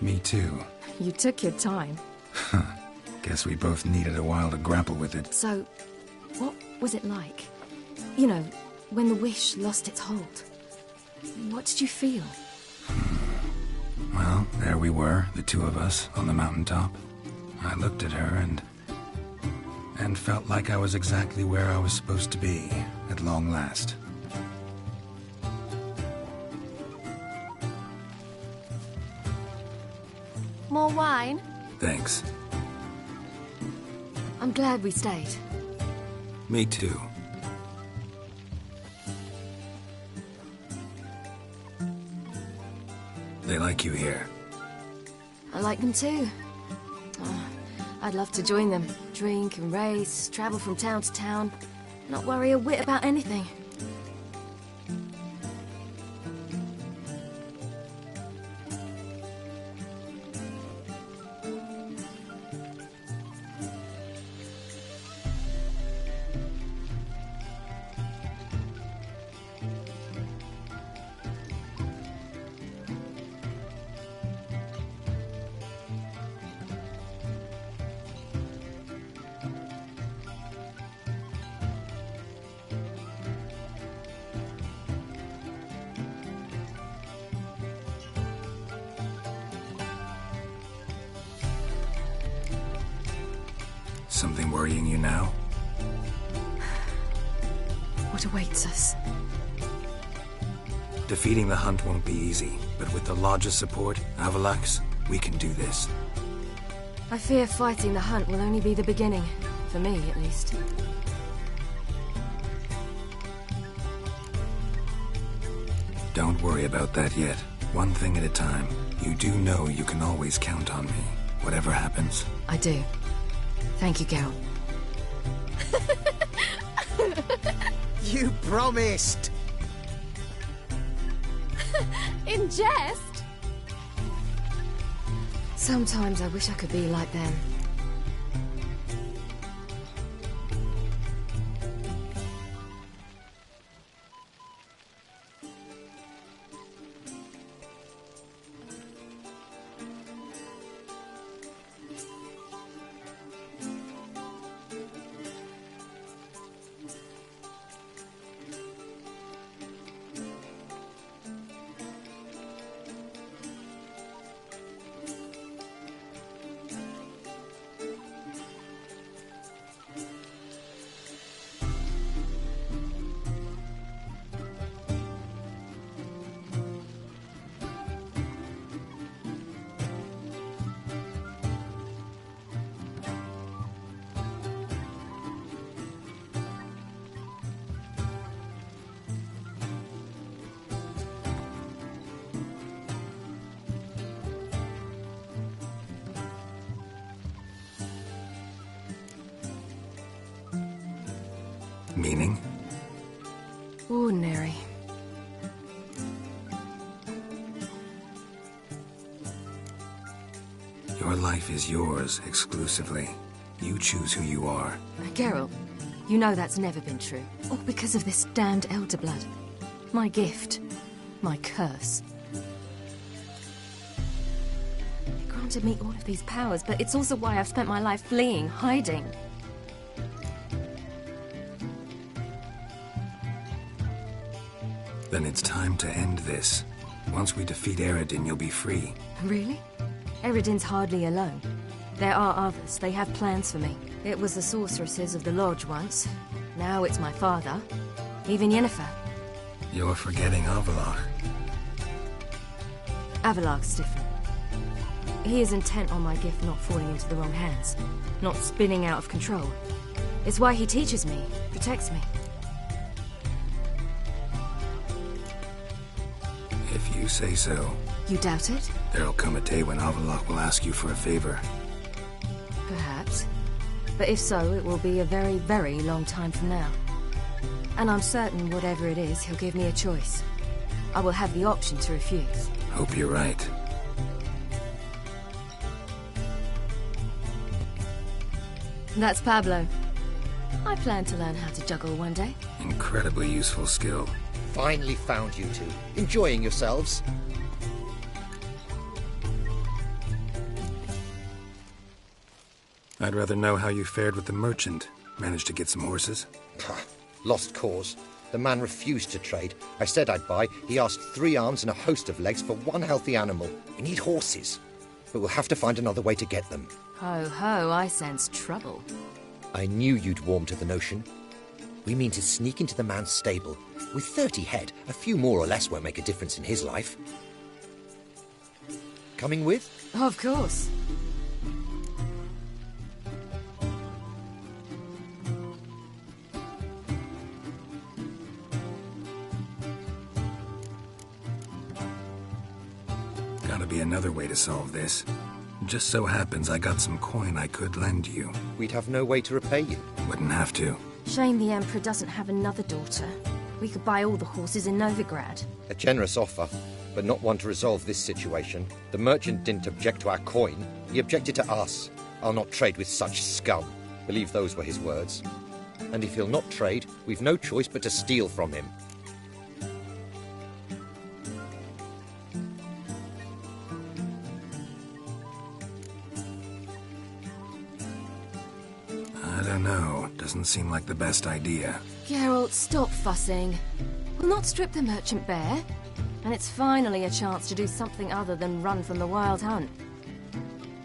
Me too. You took your time. Guess we both needed a while to grapple with it. So, what was it like? You know, when the wish lost its hold. What did you feel? Well, there we were, the 2 of us, on the mountaintop. I looked at her and felt like I was exactly where I was supposed to be, at long last. More wine? Thanks. I'm glad we stayed. Me too. They like you here. I like them too. I'd love to join them. Drink and race, travel from town to town. Not worry a whit about anything. Something worrying you now? What awaits us? Defeating the Hunt won't be easy, but with the Lodge's support, Avalax, we can do this. I fear fighting the Hunt will only be the beginning. For me, at least. Don't worry about that yet. One thing at a time. You do know you can always count on me, whatever happens. I do. Thank you, Geralt. You promised! In jest? Sometimes I wish I could be like them. Meaning? Ordinary. Your life is yours, exclusively. You choose who you are. Geralt, you know that's never been true. All because of this damned Elder Blood. My gift. My curse. It granted me all of these powers, but it's also why I've spent my life fleeing, hiding. Then it's time to end this. Once we defeat Eredin, you'll be free. Really? Eredin's hardly alone. There are others. They have plans for me. It was the sorceresses of the Lodge once. Now it's my father. Even Yennefer. You're forgetting Avallac'h. Avallac'h's different. He is intent on my gift not falling into the wrong hands. Not spinning out of control. It's why he teaches me, protects me. If you say so. You doubt it? There'll come a day when Avallac'h will ask you for a favor. Perhaps. But if so, it will be a very, very long time from now. And I'm certain whatever it is, he'll give me a choice. I will have the option to refuse. Hope you're right. That's Pablo. I plan to learn how to juggle one day. Incredibly useful skill. Finally found you two. Enjoying yourselves? I'd rather know how you fared with the merchant. Managed to get some horses? Lost cause. The man refused to trade. I said I'd buy. He asked 3 arms and a host of legs for 1 healthy animal. We need horses. But we'll have to find another way to get them. Ho ho, I sense trouble. I knew you'd warm to the notion. We mean to sneak into the man's stable. With 30 head, a few more or less won't make a difference in his life. Coming with? Of course. Gotta be another way to solve this. Just so happens I got some coin I could lend you. We'd have no way to repay you. Wouldn't have to. Shame the Emperor doesn't have another daughter. We could buy all the horses in Novigrad. A generous offer, but not one to resolve this situation. The merchant didn't object to our coin. He objected to us. I'll not trade with such scum. Believe those were his words. And if he'll not trade, we've no choice but to steal from him. I don't know. Doesn't seem like the best idea. Geralt, stop fussing. We'll not strip the merchant bare. And it's finally a chance to do something other than run from the Wild Hunt.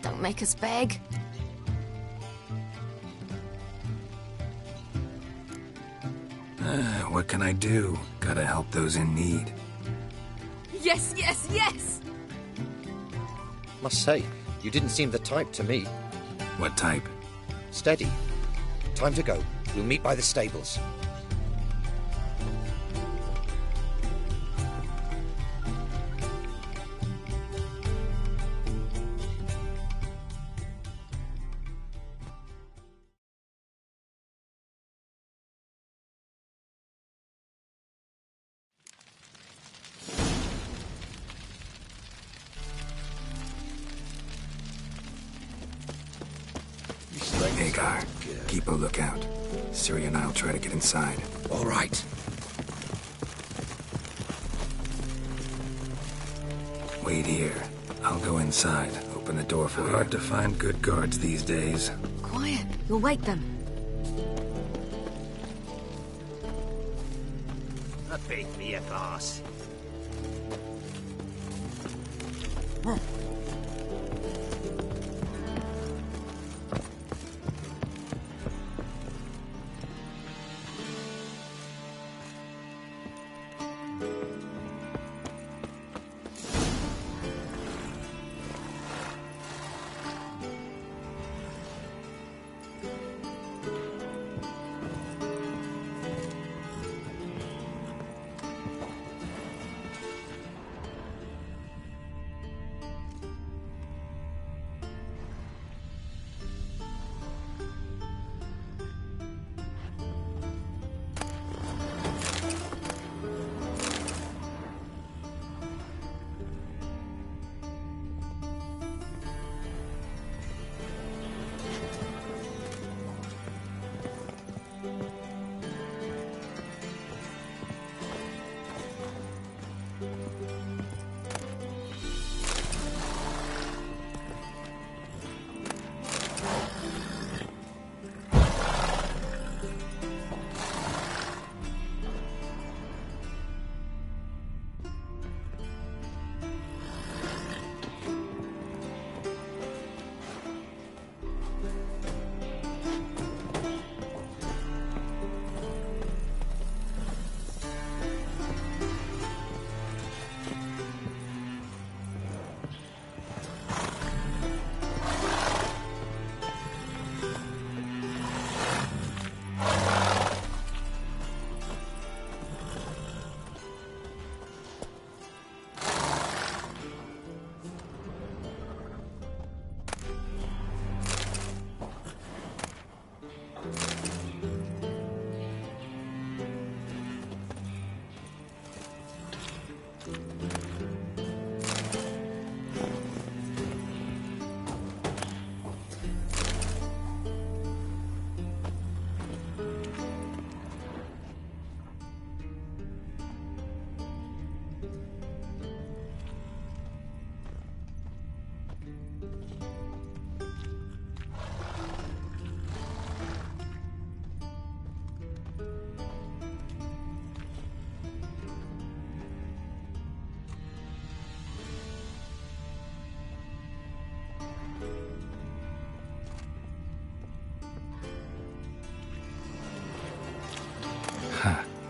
Don't make us beg. What can I do? Gotta help those in need. Yes, yes, yes! Must say, you didn't seem the type to me. What type? Steady. Time to go. We'll meet by the stables. Hagar, keep a lookout. Ciri and I'll try to get inside. All right. Wait here. I'll go inside. Open the door for you. Hard to find good guards these days. Quiet. You'll wake them. A big me a boss.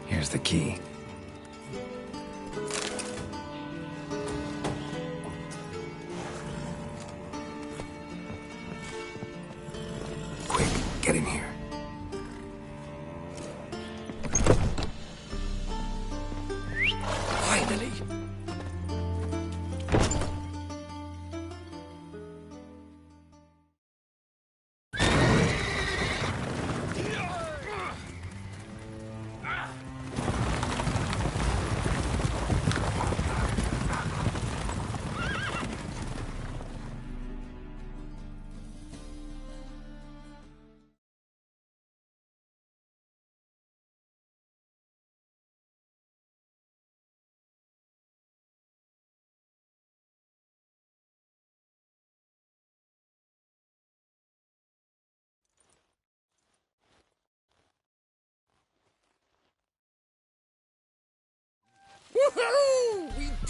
Here's the key.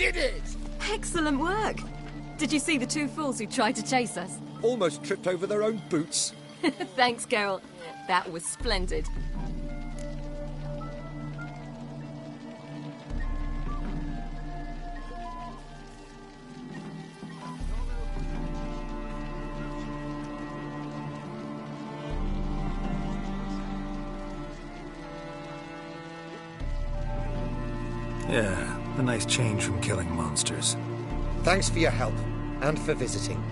did it! Excellent work. Did you see the two fools who tried to chase us? Almost tripped over their own boots. Thanks, Geralt. That was splendid. Yeah, a nice change from killing monsters. Thanks for your help, and for visiting.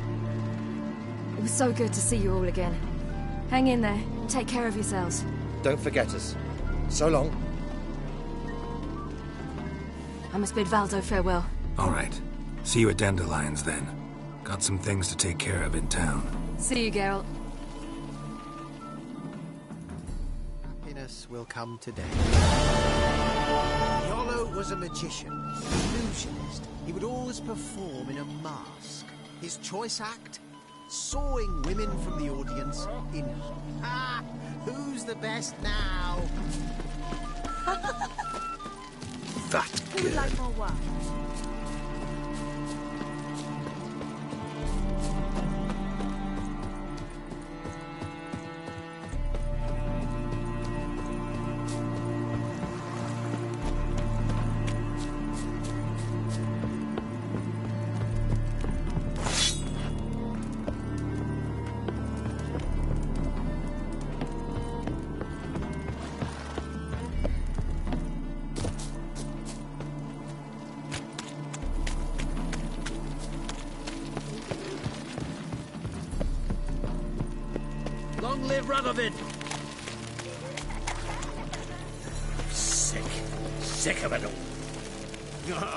It was so good to see you all again. Hang in there. Take care of yourselves. Don't forget us. So long. I must bid Valdo farewell. All right. See you at Dandelions, then. Got some things to take care of in town. See you, Geralt. Happiness will come today. Iolo was a magician, illusionist. He would always perform in a mask. His choice act? Sawing women from the audience in... Ah! Who's the best now? That's Who would like more wine? Long live Radovid! Sick. Sick of it all.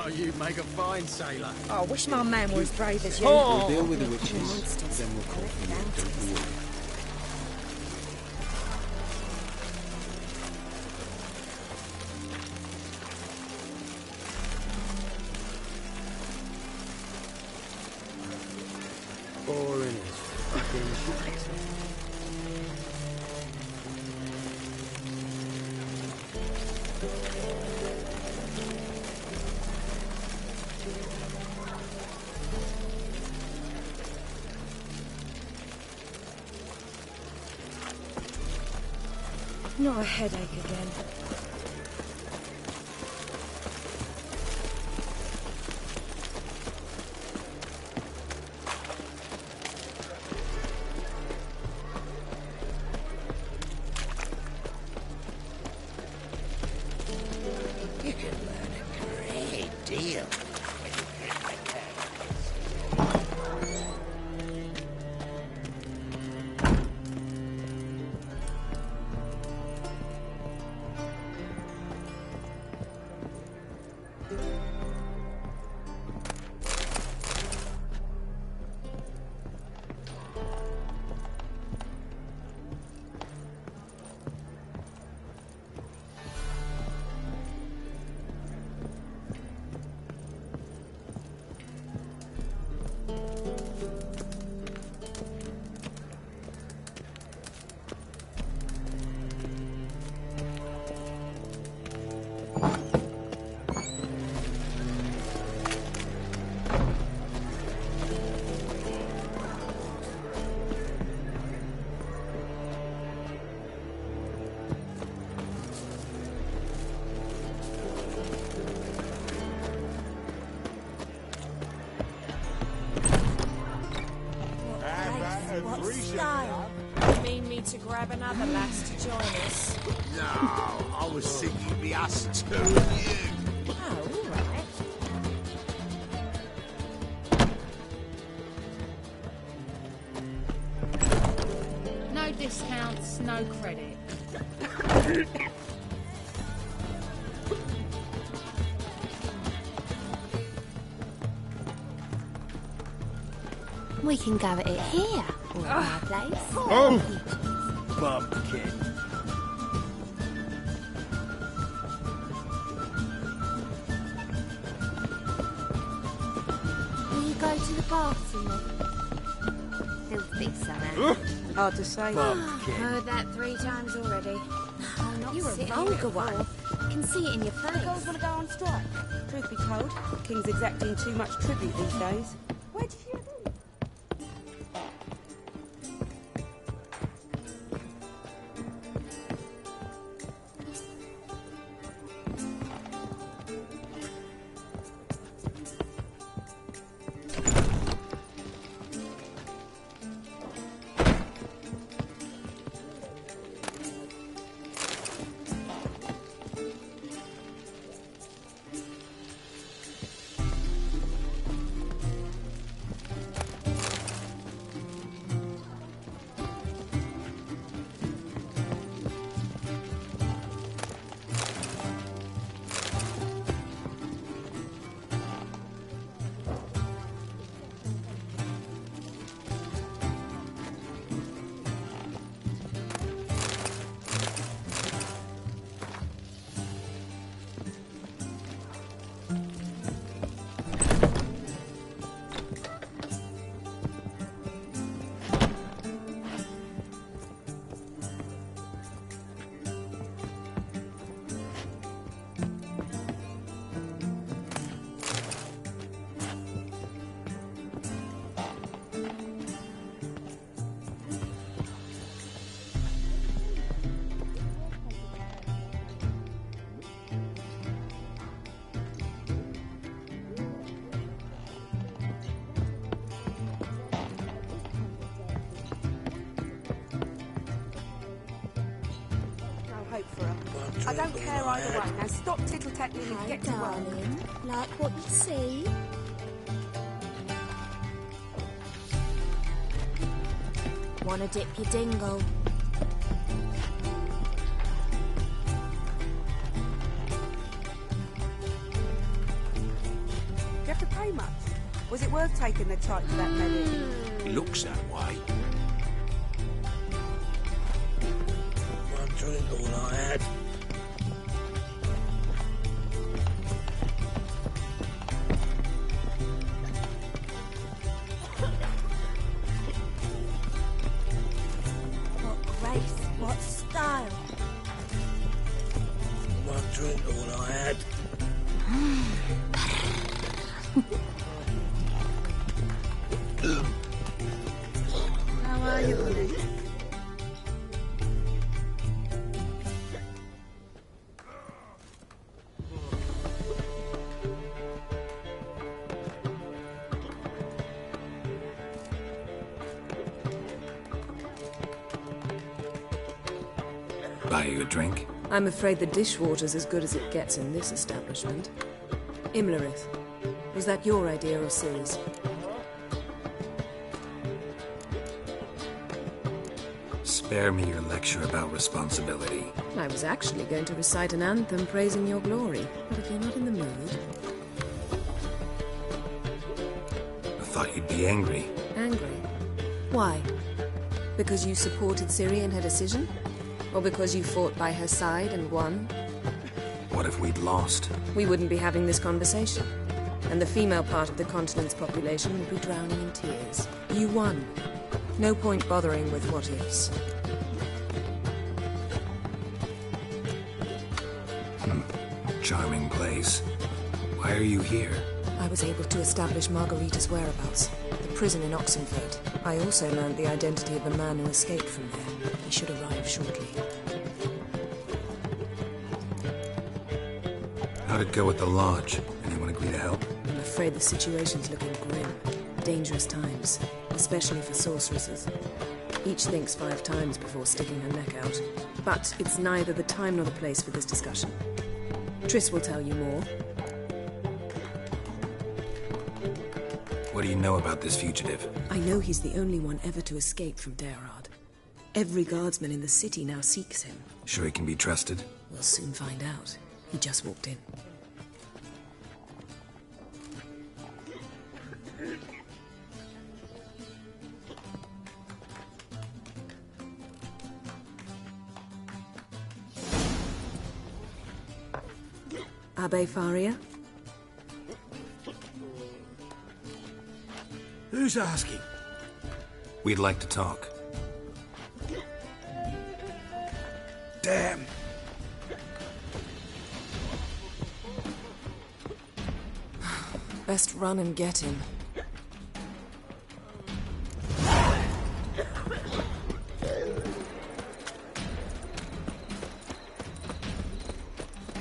Oh, you make a fine sailor. I wish my man were as brave as you. We'll deal with the witches, then we'll call for you. Don't you worry. Boring as fucking shit. Not a headache again. You can learn a great deal. What style? You mean me to grab another lass to join us? No, I was thinking it'd be us two and you. Oh, all right. No discounts, no credit. We can go at it here, or at my place. Oh! Bumpkin. Will you go to the bathroom? Filthy summer. Hard to say. Heard that 3 times already. Oh, not You're a sitting vulgar here one. can see it in your face. The girls want to go on strike. Truth be told, the King's exacting too much tribute these days. Where did you hear them? I don't care either way. Now stop tittle-tattling and get to work. Like what you see? Wanna dip your dingle? Do you have to pay much? Was it worth taking the type for that medic? Looks that way. One drink all I had. What style? One drink all I had. How are you, honey? Buy you a drink? I'm afraid the dishwater's as good as it gets in this establishment. Imlerith, was that your idea or Ciri's? Spare me your lecture about responsibility. I was actually going to recite an anthem praising your glory, but if you're not in the mood... I thought you'd be angry. Angry? Why? Because you supported Ciri in her decision? Or because you fought by her side and won? What if we'd lost? We wouldn't be having this conversation. And the female part of the continent's population would be drowning in tears. You won. No point bothering with what ifs. Charming place. Why are you here? I was able to establish Margarita's whereabouts. The prison in Oxenfurt. I also learned the identity of the man who escaped from there. He should arrive shortly. How'd it go at the lodge? Anyone agree to help? I'm afraid the situation's looking grim. Dangerous times, especially for sorceresses. Each thinks 5 times before sticking her neck out. But it's neither the time nor the place for this discussion. Triss will tell you more. What do you know about this fugitive? I know he's the only one ever to escape from Daerard. Every guardsman in the city now seeks him. Sure he can be trusted? We'll soon find out. He just walked in. Abbe Faria? Who's asking? We'd like to talk. Damn. Best run and get him.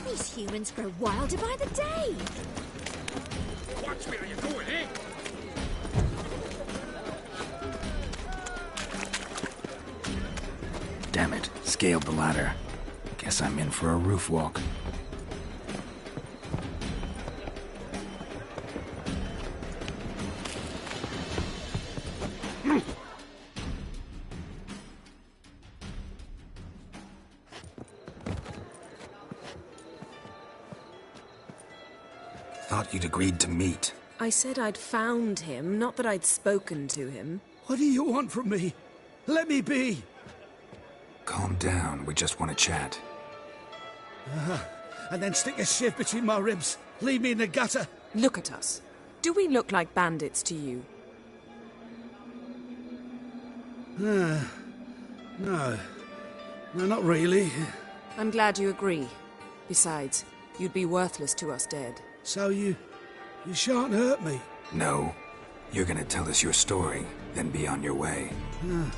These humans grow wilder by the day. Watch where you're going, eh? Damn it, scaled the ladder. Guess I'm in for a roof walk. Thought you'd agreed to meet. I said I'd found him, not that I'd spoken to him. What do you want from me? Let me be. Calm down, we just want to chat. And then stick a shiv between my ribs. Leave me in the gutter. Look at us. Do we look like bandits to you? No. No, not really. I'm glad you agree. Besides, you'd be worthless to us dead. So you shan't hurt me? No. You're gonna tell us your story, then be on your way. Oh,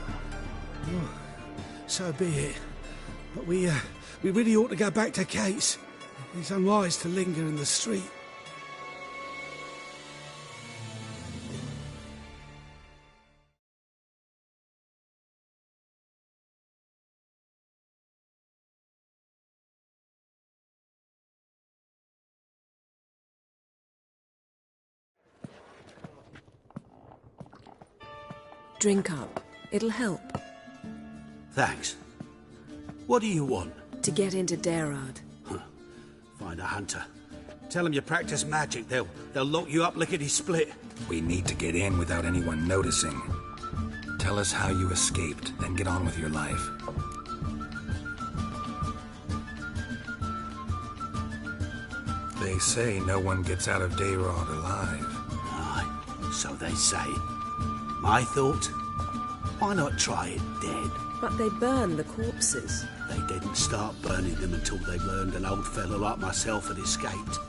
so be it. But we really ought to go back to Kate's. It's unwise to linger in the street. Drink up. It'll help. Thanks. What do you want? To get into Daerad. Find a hunter. Tell them you practice magic. They'll lock you up lickety-split. We need to get in without anyone noticing. Tell us how you escaped, then get on with your life. They say no one gets out of Daerad alive. Aye, so they say. My thought? Why not try it dead? But they burn the corpses. They didn't start burning them until they learned an old fellow like myself had escaped.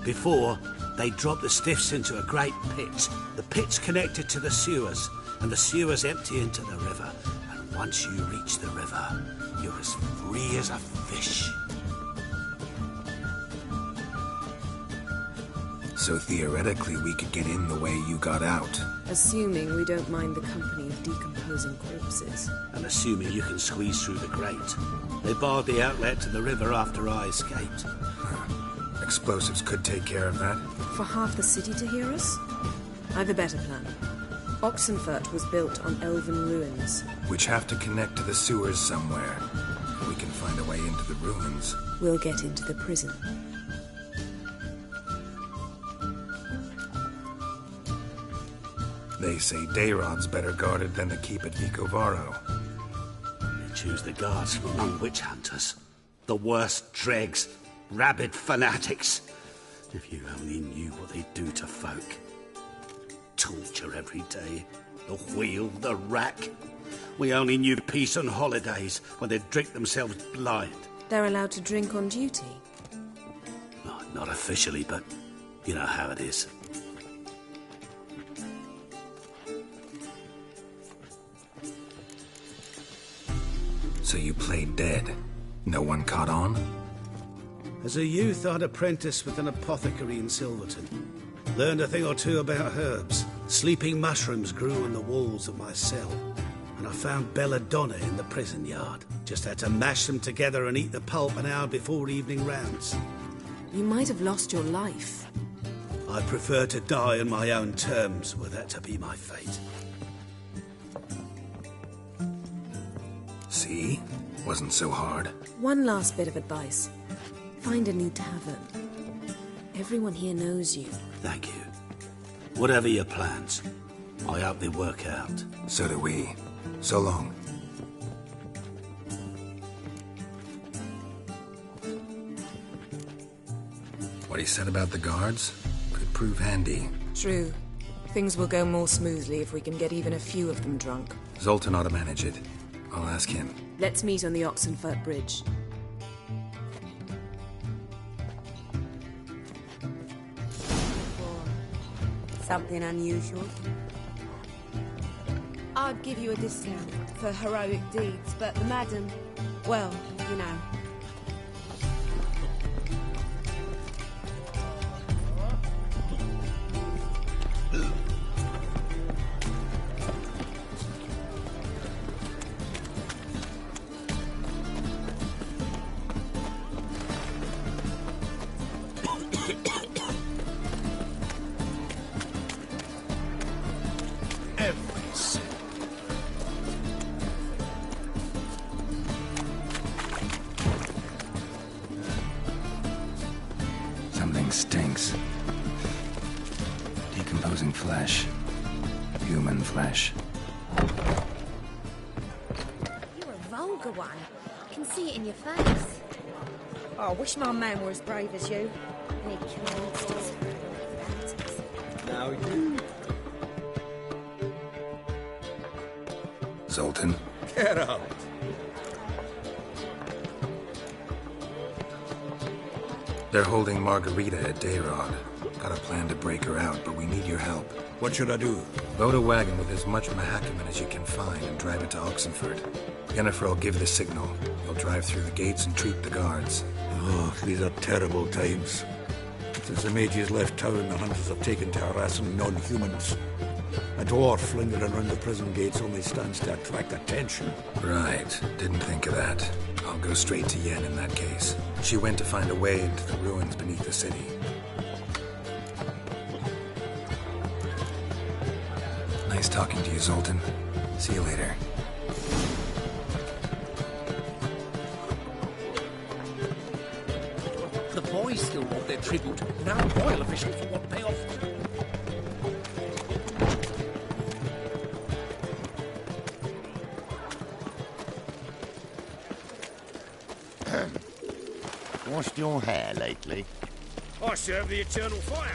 Before, they dropped the stiffs into a great pit. The pit's connected to the sewers, and the sewers empty into the river. And once you reach the river, you're as free as a fish. So theoretically, we could get in the way you got out. Assuming we don't mind the company of decomposing corpses. And assuming you can squeeze through the grate. They barred the outlet to the river after I escaped. Explosives could take care of that. For half the city to hear us? I've a better plan. Oxenfurt was built on elven ruins. Which have to connect to the sewers somewhere. We can find a way into the ruins. We'll get into the prison. They say Daerad's better guarded than the keep at Vicovaro. They choose the guards from among witch hunters. The worst dregs. Rabid fanatics. If you only knew what they do to folk. Torture every day. The wheel, the rack. We only knew peace on holidays when they'd drink themselves blind. They're allowed to drink on duty? Oh, not officially, but you know how it is. So you played dead. No one caught on? As a youth, I'd apprenticed with an apothecary in Silverton. Learned a thing or two about herbs. Sleeping mushrooms grew on the walls of my cell. And I found belladonna in the prison yard. Just had to mash them together and eat the pulp an hour before evening rounds. You might have lost your life. I'd prefer to die on my own terms, were that to be my fate. See? Wasn't so hard. One last bit of advice. Find a new tavern. Everyone here knows you. Thank you. Whatever your plans, I hope they work out. So do we. So long. What he said about the guards could prove handy. True. Things will go more smoothly if we can get even a few of them drunk. Zoltan ought to manage it. I'll ask him. Let's meet on the Oxenfurt Bridge. Something unusual? I'd give you a discount for heroic deeds, but the madam, well, you know. Something stinks. Decomposing flesh. Human flesh. You're a vulgar one. I can see it in your face. Oh, I wish my man were as brave as you. Any killer monsters. Now you... Zoltan? Get out! They're holding Margarita at Dayrod. Got a plan to break her out, but we need your help. What should I do? Load a wagon with as much Mahakaman as you can find and drive it to Oxenford. Yennefer will give the signal. You'll drive through the gates and treat the guards. Oh, these are terrible times. Since the mages left town, the hunters have taken to harassing non-humans. A dwarf lingering around the prison gates only stands to attract attention. Right. Didn't think of that. I'll go straight to Yen in that case. She went to find a way into the ruins beneath the city. Nice talking to you, Zoltan. See you later. The boys still want their tribute. Now royal officials will want to pay off. Washed your hair lately? I serve the eternal fire.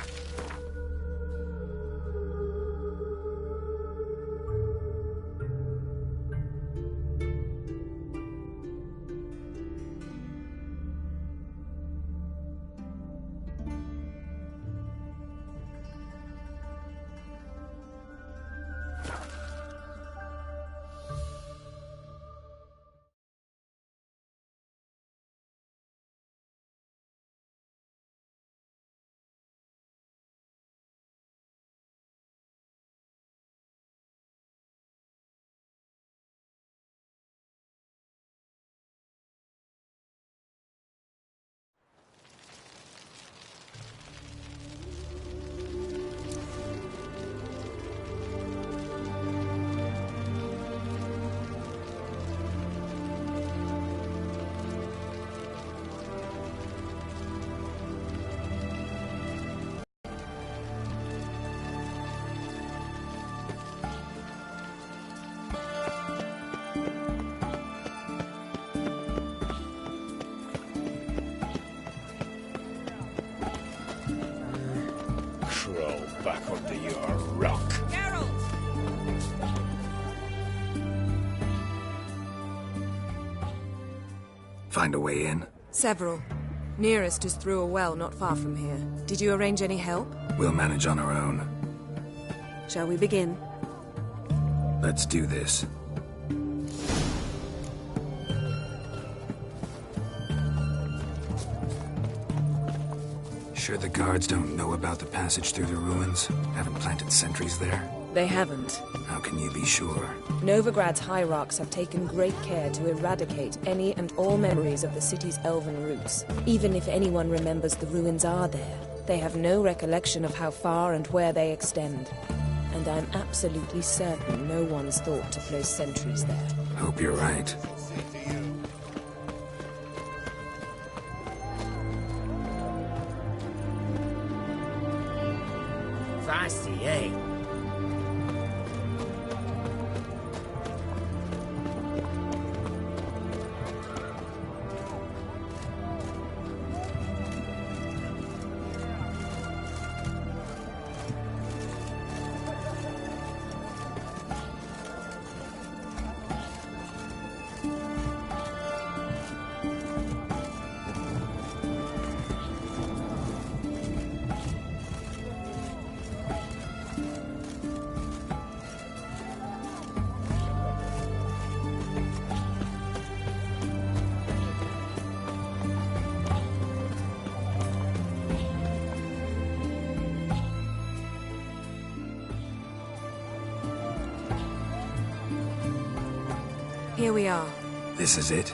Back under your rock. Geralt! Find a way in? Several. Nearest is through a well not far from here. Did you arrange any help? We'll manage on our own. Shall we begin? Let's do this. Sure the guards don't know about the passage through the ruins? Haven't planted sentries there? They haven't. How can you be sure? Novigrad's hierarchs have taken great care to eradicate any and all memories of the city's elven roots. Even if anyone remembers the ruins are there, they have no recollection of how far and where they extend. And I'm absolutely certain no one's thought to place sentries there. Hope you're right. Feisty, eh? Here we are. This is it?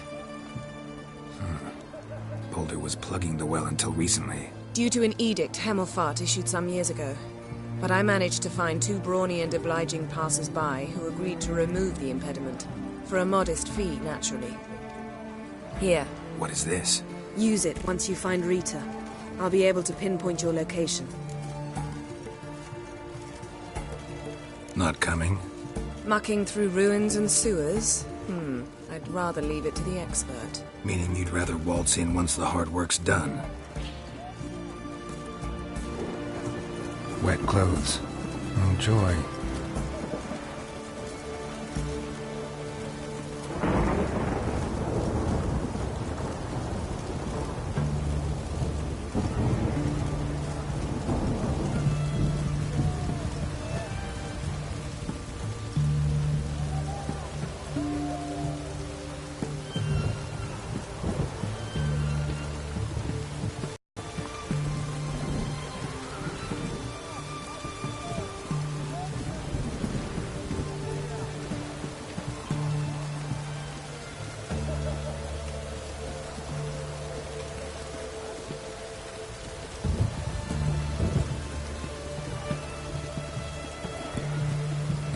Boulder was plugging the well until recently. Due to an edict Hemelfart issued some years ago. But I managed to find 2 brawny and obliging passers-by who agreed to remove the impediment. For a modest fee, naturally. Here. What is this? Use it once you find Rita. I'll be able to pinpoint your location. Not coming? Mucking through ruins and sewers? I'd rather leave it to the expert. Meaning you'd rather waltz in once the hard work's done. Wet clothes. Oh, joy.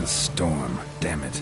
Storm, damn it.